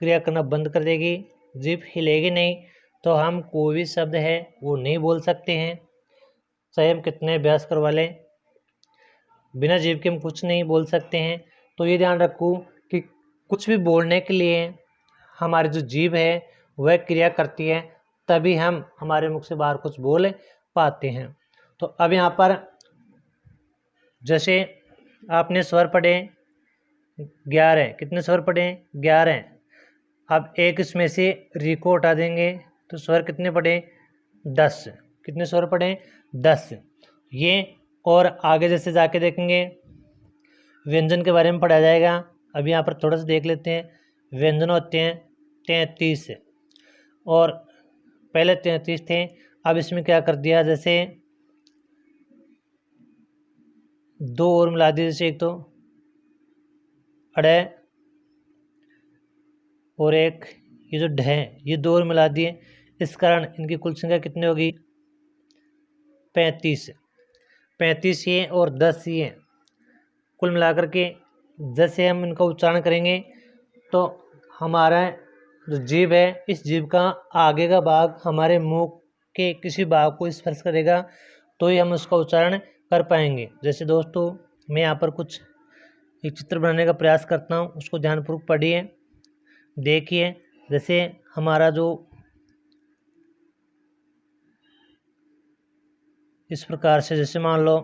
क्रिया करना बंद कर देगी, जीभ हिलेगी नहीं, तो हम कोई भी शब्द है वो नहीं बोल सकते हैं। चाहे हम कितने अभ्यास करवा लें, बिना जीभ के हम कुछ नहीं बोल सकते हैं। तो ये ध्यान रखो कि कुछ भी बोलने के लिए हमारी जो जीभ है वह क्रिया करती है, तभी हम हमारे मुख से बाहर कुछ बोल पाते हैं। तो अब यहाँ पर जैसे आपने स्वर पढ़े 11, कितने स्वर पढ़े 11। अब एक इसमें से री को हटा देंगे तो स्वर कितने पढ़े 10, कितने स्वर पढ़े 10। ये और आगे जैसे जाके देखेंगे व्यंजन के बारे में पढ़ा जाएगा। अब यहाँ पर थोड़ा सा देख लेते हैं। व्यंजन होते हैं 33 और पहले 33 थे, अब इसमें क्या कर दिया, जैसे 2 और मिला दिए, जैसे एक तो अड़े और एक ये जो ढे, ये 2 और मिला दिए, इस कारण इनकी कुल संख्या कितनी होगी 35। 35 ये और 10 ये, कुल मिलाकर के जैसे हम इनका उच्चारण करेंगे तो हमारा जो जीभ है, इस जीभ का आगे का भाग हमारे मुंह के किसी भाग को स्पर्श करेगा तो ही हम उसका उच्चारण कर पाएंगे। जैसे दोस्तों मैं यहाँ पर कुछ एक चित्र बनाने का प्रयास करता हूँ, उसको ध्यानपूर्वक पढ़िए, देखिए। जैसे हमारा जो इस प्रकार से, जैसे मान लो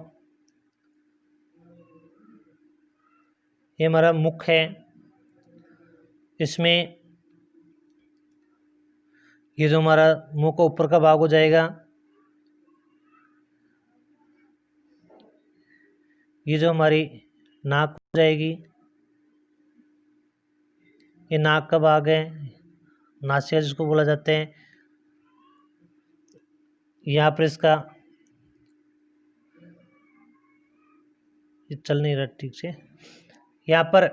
ये हमारा मुख है, इसमें ये जो हमारा मुंह का ऊपर का भाग हो जाएगा, ये जो हमारी नाक हो जाएगी, ये नाक का भाग है, नासिका जिसको बोला जाता है। यहाँ पर इसका ये चल नहीं रहा ठीक से, यहाँ पर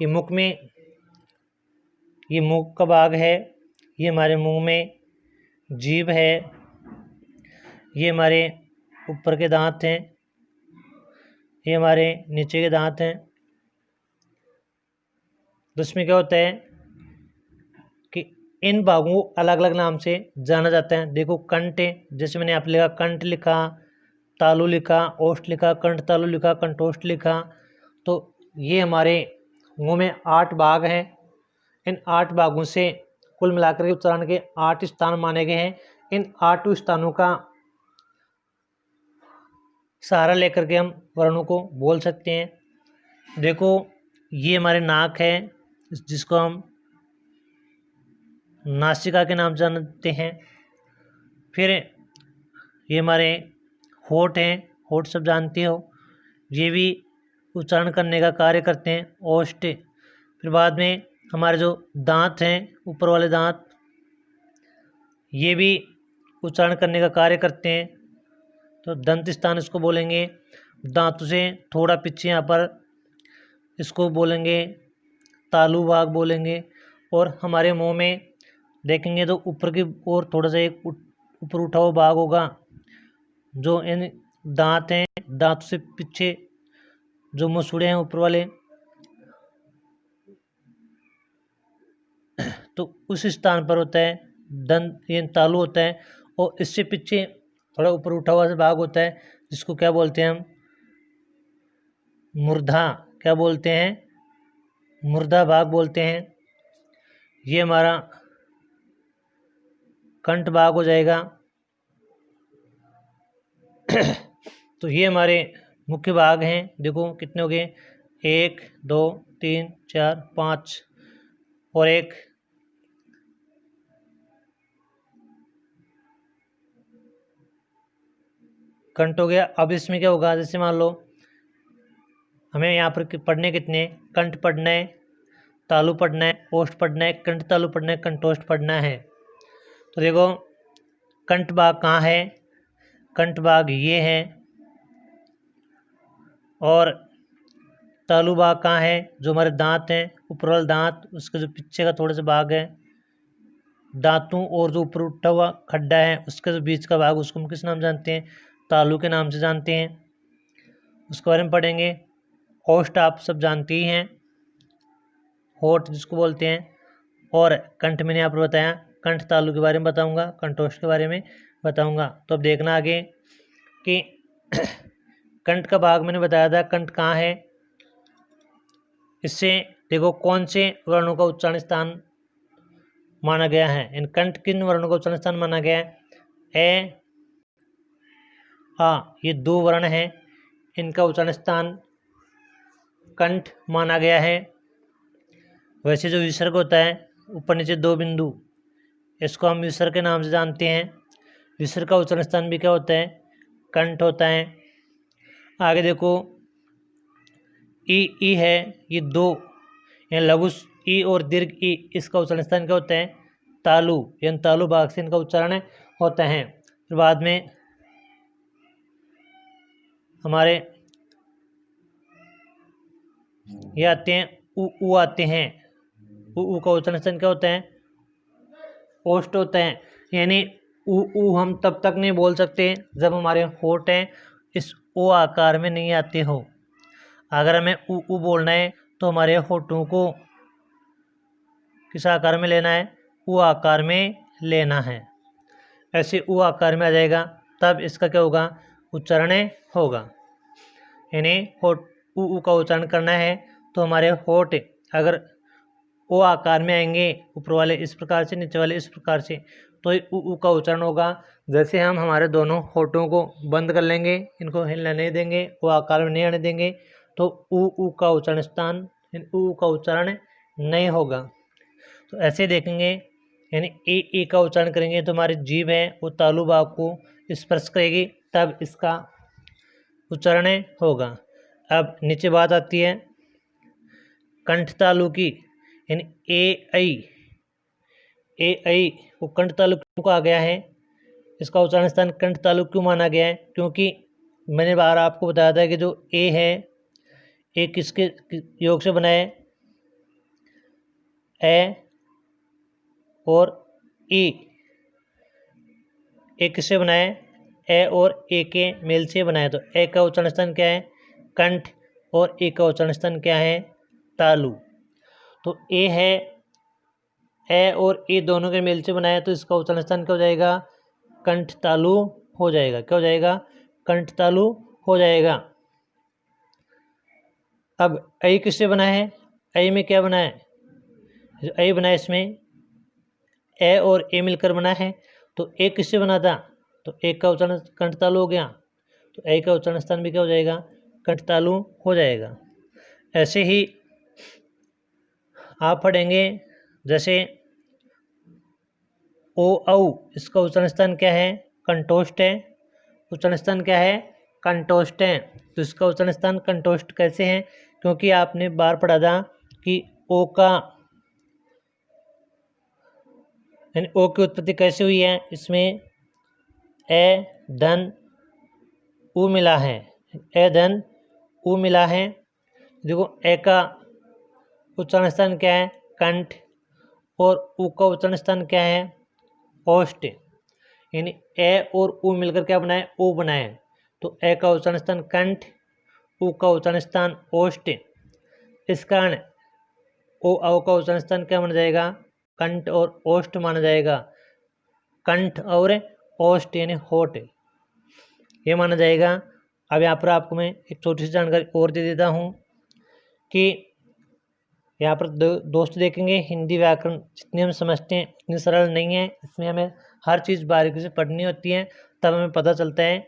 ये मुख में, ये मुख का भाग है, ये हमारे मुंह में जीभ है, ये हमारे ऊपर के दांत हैं, ये हमारे नीचे के दांत हैं। तो इसमें क्या होता है कि इन भागों को अलग अलग नाम से जाना जाता है। देखो कंठ, जैसे मैंने आप लिखा कंठ लिखा, तालु लिखा, ओष्ठ लिखा, कंठ तालु लिखा, कंठोष्ठ लिखा। तो ये हमारे मुंह में 8 भाग हैं। इन 8 भागों से कुल मिलाकर के उच्चारण के 8 स्थान माने गए हैं। इन 8 स्थानों का सहारा लेकर के हम वर्णों को बोल सकते हैं। देखो ये हमारे नाक है, जिसको हम नासिका के नाम जानते हैं। फिर ये हमारे होठ हैं, होठ सब जानते हो, ये भी उच्चारण करने का कार्य करते हैं, ओष्ठ। फिर बाद में हमारे जो दांत हैं, ऊपर वाले दांत, ये भी उच्चारण करने का कार्य करते हैं, तो दंत स्थान इसको बोलेंगे। दांतों से थोड़ा पीछे यहाँ पर इसको बोलेंगे तालु भाग बोलेंगे। और हमारे मुंह में देखेंगे तो ऊपर की ओर थोड़ा सा एक ऊपर उठा हुआ भाग होगा जो इन दांत हैं, दांतों से पीछे जो मसूड़े हैं ऊपर वाले, तो उस स्थान पर होता है दंत, ये तालु होता है। और इससे पीछे थोड़ा ऊपर उठा हुआ भाग होता है जिसको क्या बोलते हैं हम, मूर्धा। क्या बोलते हैं, मूर्धा भाग बोलते हैं। ये हमारा कंठ भाग हो जाएगा। तो ये हमारे मुख्य भाग हैं। देखो कितने हो गए, 1 2 3 4 5 और एक कंठ हो गया। अब इसमें क्या होगा, जैसे मान लो हमें यहाँ पर पढ़ने कितने, कंठ पढ़ना है, तालु पढ़ना है, ओष्ठ पढ़ना है, कंठ तालु पढ़ना है, कंठोष्ठ पढ़ना है। तो देखो कंठ भाग कहाँ है, कंठ भाग ये है। और तालु भाग कहाँ है, जो हमारे दांत हैं, ऊपर वाला दांत, उसका जो पीछे का थोड़ा सा भाग है दांतों, और जो ऊपर उठा हुआ खड्डा है उसका जो बीच का भाग, उसको हम किस नाम जानते हैं, तालु के नाम से जानते हैं। उसके बारे में पढ़ेंगे। ओष्ठ आप सब जानते ही हैं, होठ जिसको बोलते हैं। और कंठ मैंने यहाँ पर बताया, कंठ तालु के बारे में बताऊंगा, कंठोष्ठ के बारे में बताऊंगा। तो अब देखना आगे कि कंठ का भाग मैंने बताया था, कंठ कहाँ है। इससे देखो कौन से वर्णों का उच्चारण स्थान माना गया है, इन कंठ किन वर्णों का उच्चारण स्थान माना गया है, ए आ, ये 2 वर्ण हैं, इनका उच्चारण स्थान कंठ माना गया है। वैसे जो विसर्ग होता है ऊपर नीचे 2 बिंदु, इसको हम विसर्ग के नाम से जानते हैं। विसर्ग का उच्चारण स्थान भी क्या होता है, कंठ होता है। आगे देखो ई है, ये 2 लघु ई और दीर्घ ई, इसका उच्चारण स्थान क्या होता है, तालु, यानी तालु भाग से इनका उच्चारण होता है। फिर बाद में हमारे ये आते हैं उ आते हैं। उ का उच्चारण स्थान क्या होता है, ओष्ठ होता है। यानी उ हम तब तक नहीं बोल सकते जब हमारे होठ हैं इस ओ आकार में नहीं आते हो। अगर हमें उ बोलना है तो हमारे होठों को किस आकार में लेना है, उ आकार में लेना है। ऐसे उ आकार में आ जाएगा तब इसका क्या होगा, उच्चारण होगा। यानी होठ उ का उच्चारण करना है तो हमारे होठ अगर ओ आकार में आएंगे, ऊपर वाले इस प्रकार से, नीचे वाले इस प्रकार से, तो उ का उच्चारण होगा। जैसे हम हमारे दोनों होठों को बंद कर लेंगे, इनको हिलने नहीं देंगे, ओ आकार में नहीं आने देंगे, तो उ का उच्चारण स्थान, उ का उच्चारण नहीं होगा। तो ऐसे देखेंगे, यानी ए का उच्चारण करेंगे तो हमारी जीभ है वो तालु भाग को स्पर्श करेगी, तब इसका उच्चारण होगा। अब नीचे बात आती है कंठ तालु की, यानी ए ऐ वो कंठ तालु क्यों कहा गया है, इसका उच्चारण स्थान कंठ तालु क्यों माना गया है, क्योंकि मैंने बार आपको बताया था कि जो ए है, ए किसके योग से बना है, ए और ई, ए किससे बना है, ए और ए के मेल से बना है। तो ए का उच्चारण स्थान क्या है, कंठ, और ए का उच्चारण स्थान क्या है, तालु। तो ए है, ए और ए दोनों के मेल से बना है, तो इसका उच्चारण स्थान क्या हो जाएगा, कंठ तालु हो जाएगा। क्या हो जाएगा, कंठ तालु हो जाएगा। अब ऐ किससे बना है, ऐ में क्या बना है, जो ऐ बना है इसमें ए और ए मिलकर बना है। तो ए किससे बना था, तो ए का उच्चारण कंठ तालु हो गया, तो ए का उच्चारण स्थान भी क्या हो जाएगा, कंठ तालु हो जाएगा। ऐसे ही आप पढ़ेंगे, जैसे ओ औ, इसका उच्चारण स्थान क्या है, कंठोष्ठ है। उच्चारण स्थान क्या है, कंठोष्ठ है। तो इसका उच्चारण स्थान कंठोष्ठ कैसे है, क्योंकि आपने बार पढ़ा था कि ओ का, यानी ओ की उत्पत्ति कैसे हुई है, इसमें ए धन उ मिला है, ए धन उ मिला है। देखो ए का उच्चारण स्थान क्या है, कंठ, और उ का उच्चारण स्थान क्या है, ओष्ठ। यानी ए और उ मिलकर क्या बनाए, ओ बनाए। तो ए का उच्चारण स्थान कंठ, उ का उच्चारण स्थान ओष्ठ। इस कारण ओ औ का उच्चारण स्थान क्या माना जाएगा, कंठ और ओष्ठ माना जाएगा। कंठ और ओष्ठ यानी होठ, ये माना जाएगा। अब यहाँ पर आपको मैं एक छोटी सी जानकारी और दे देता हूँ कि यहाँ पर दोस्त देखेंगे हिंदी व्याकरण जितनी हम समझते हैं उतनी सरल नहीं है। इसमें हमें हर चीज़ बारीकी से पढ़नी होती है, तब हमें पता चलता है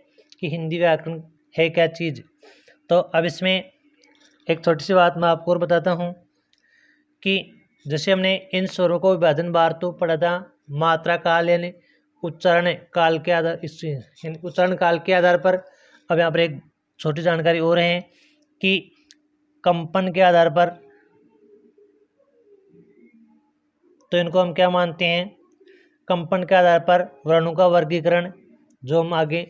कि हिंदी व्याकरण है क्या चीज़। तो अब इसमें एक छोटी सी बात मैं आपको और बताता हूँ कि जैसे हमने इन स्वरों को विभाजन बार तो पढ़ा था, मात्रा काल यानी उच्चारण काल के आधार, इस उच्चारण काल के आधार पर। अब यहाँ पर एक छोटी जानकारी और है कि कंपन के आधार पर, तो इनको हम क्या मानते हैं, कंपन के आधार पर वर्णों का वर्गीकरण, जो हम आगे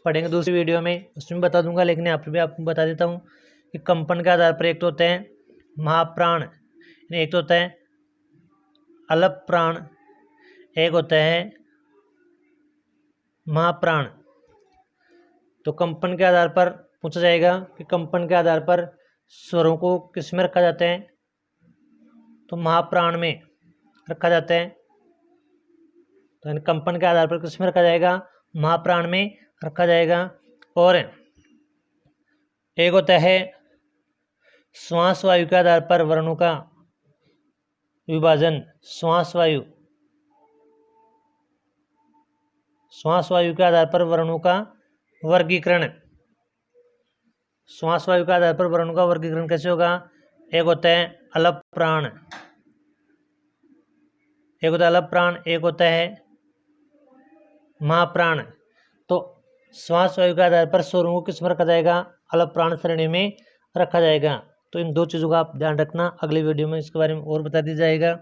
पढ़ेंगे दूसरी वीडियो में, उसमें बता दूंगा। लेकिन यहाँ पर भी आपको बता देता हूँ कि कंपन के आधार पर एक तो होते हैं महाप्राण, एक तो होता है अलप प्राण, एक होता है महाप्राण। तो कंपन के आधार पर पूछा जाएगा कि कंपन के आधार पर स्वरों को किस में रखा जाता है, तो महाप्राण में रखा जाता है। तो कंपन के आधार पर किस में रखा जाएगा, महाप्राण में रखा जाएगा। और एक होता है श्वास वायु के आधार पर वर्णों का विभाजन, श्वास वायु, श्वास वायु के आधार पर वर्णों का वर्गीकरण। श्वास वायु के आधार पर वर्णों का वर्गीकरण कैसे होगा, एक होता है अलप प्राण, एक होता है अलप प्राण, एक होता है महाप्राण। तो श्वास वायु के आधार पर स्वरों को किस में रखा जाएगा, अलप प्राण श्रेणी में रखा जाएगा। तो इन दो चीज़ों का आप ध्यान रखना, अगली वीडियो में इसके बारे में और बता दिया जाएगा।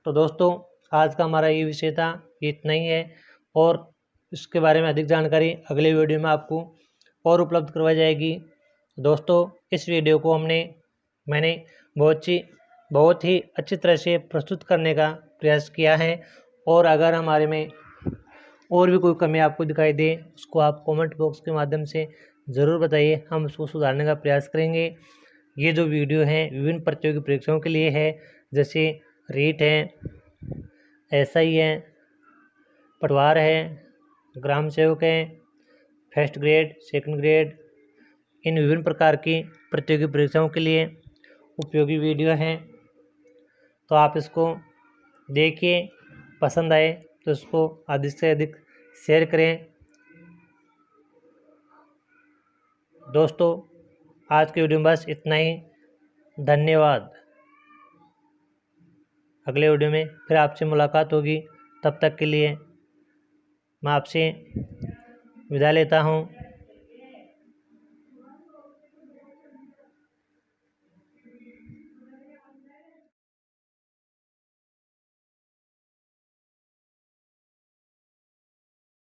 तो दोस्तों आज का हमारा ये विषय था, ये इतना ही है, और इसके बारे में अधिक जानकारी अगले वीडियो में आपको और उपलब्ध करवाई जाएगी। दोस्तों इस वीडियो को मैंने बहुत ही अच्छी तरह से प्रस्तुत करने का प्रयास किया है, और अगर हमारे में और भी कोई कमी आपको दिखाई दे उसको आप कमेंट बॉक्स के माध्यम से ज़रूर बताइए, हम उसको सुधारने का प्रयास करेंगे। ये जो वीडियो है विभिन्न प्रतियोगी परीक्षाओं के लिए है, जैसे रीट है, एसआई है, पटवार है, ग्राम सेवक है, फर्स्ट ग्रेड, सेकंड ग्रेड, इन विभिन्न प्रकार की प्रतियोगी परीक्षाओं के लिए उपयोगी वीडियो हैं। तो आप इसको देखिए, पसंद आए तो इसको अधिक से अधिक शेयर करें। दोस्तों आज के वीडियो में बस इतना ही, धन्यवाद। अगले वीडियो में फिर आपसे मुलाकात होगी, तब तक के लिए मैं आपसे विदा लेता हूँ।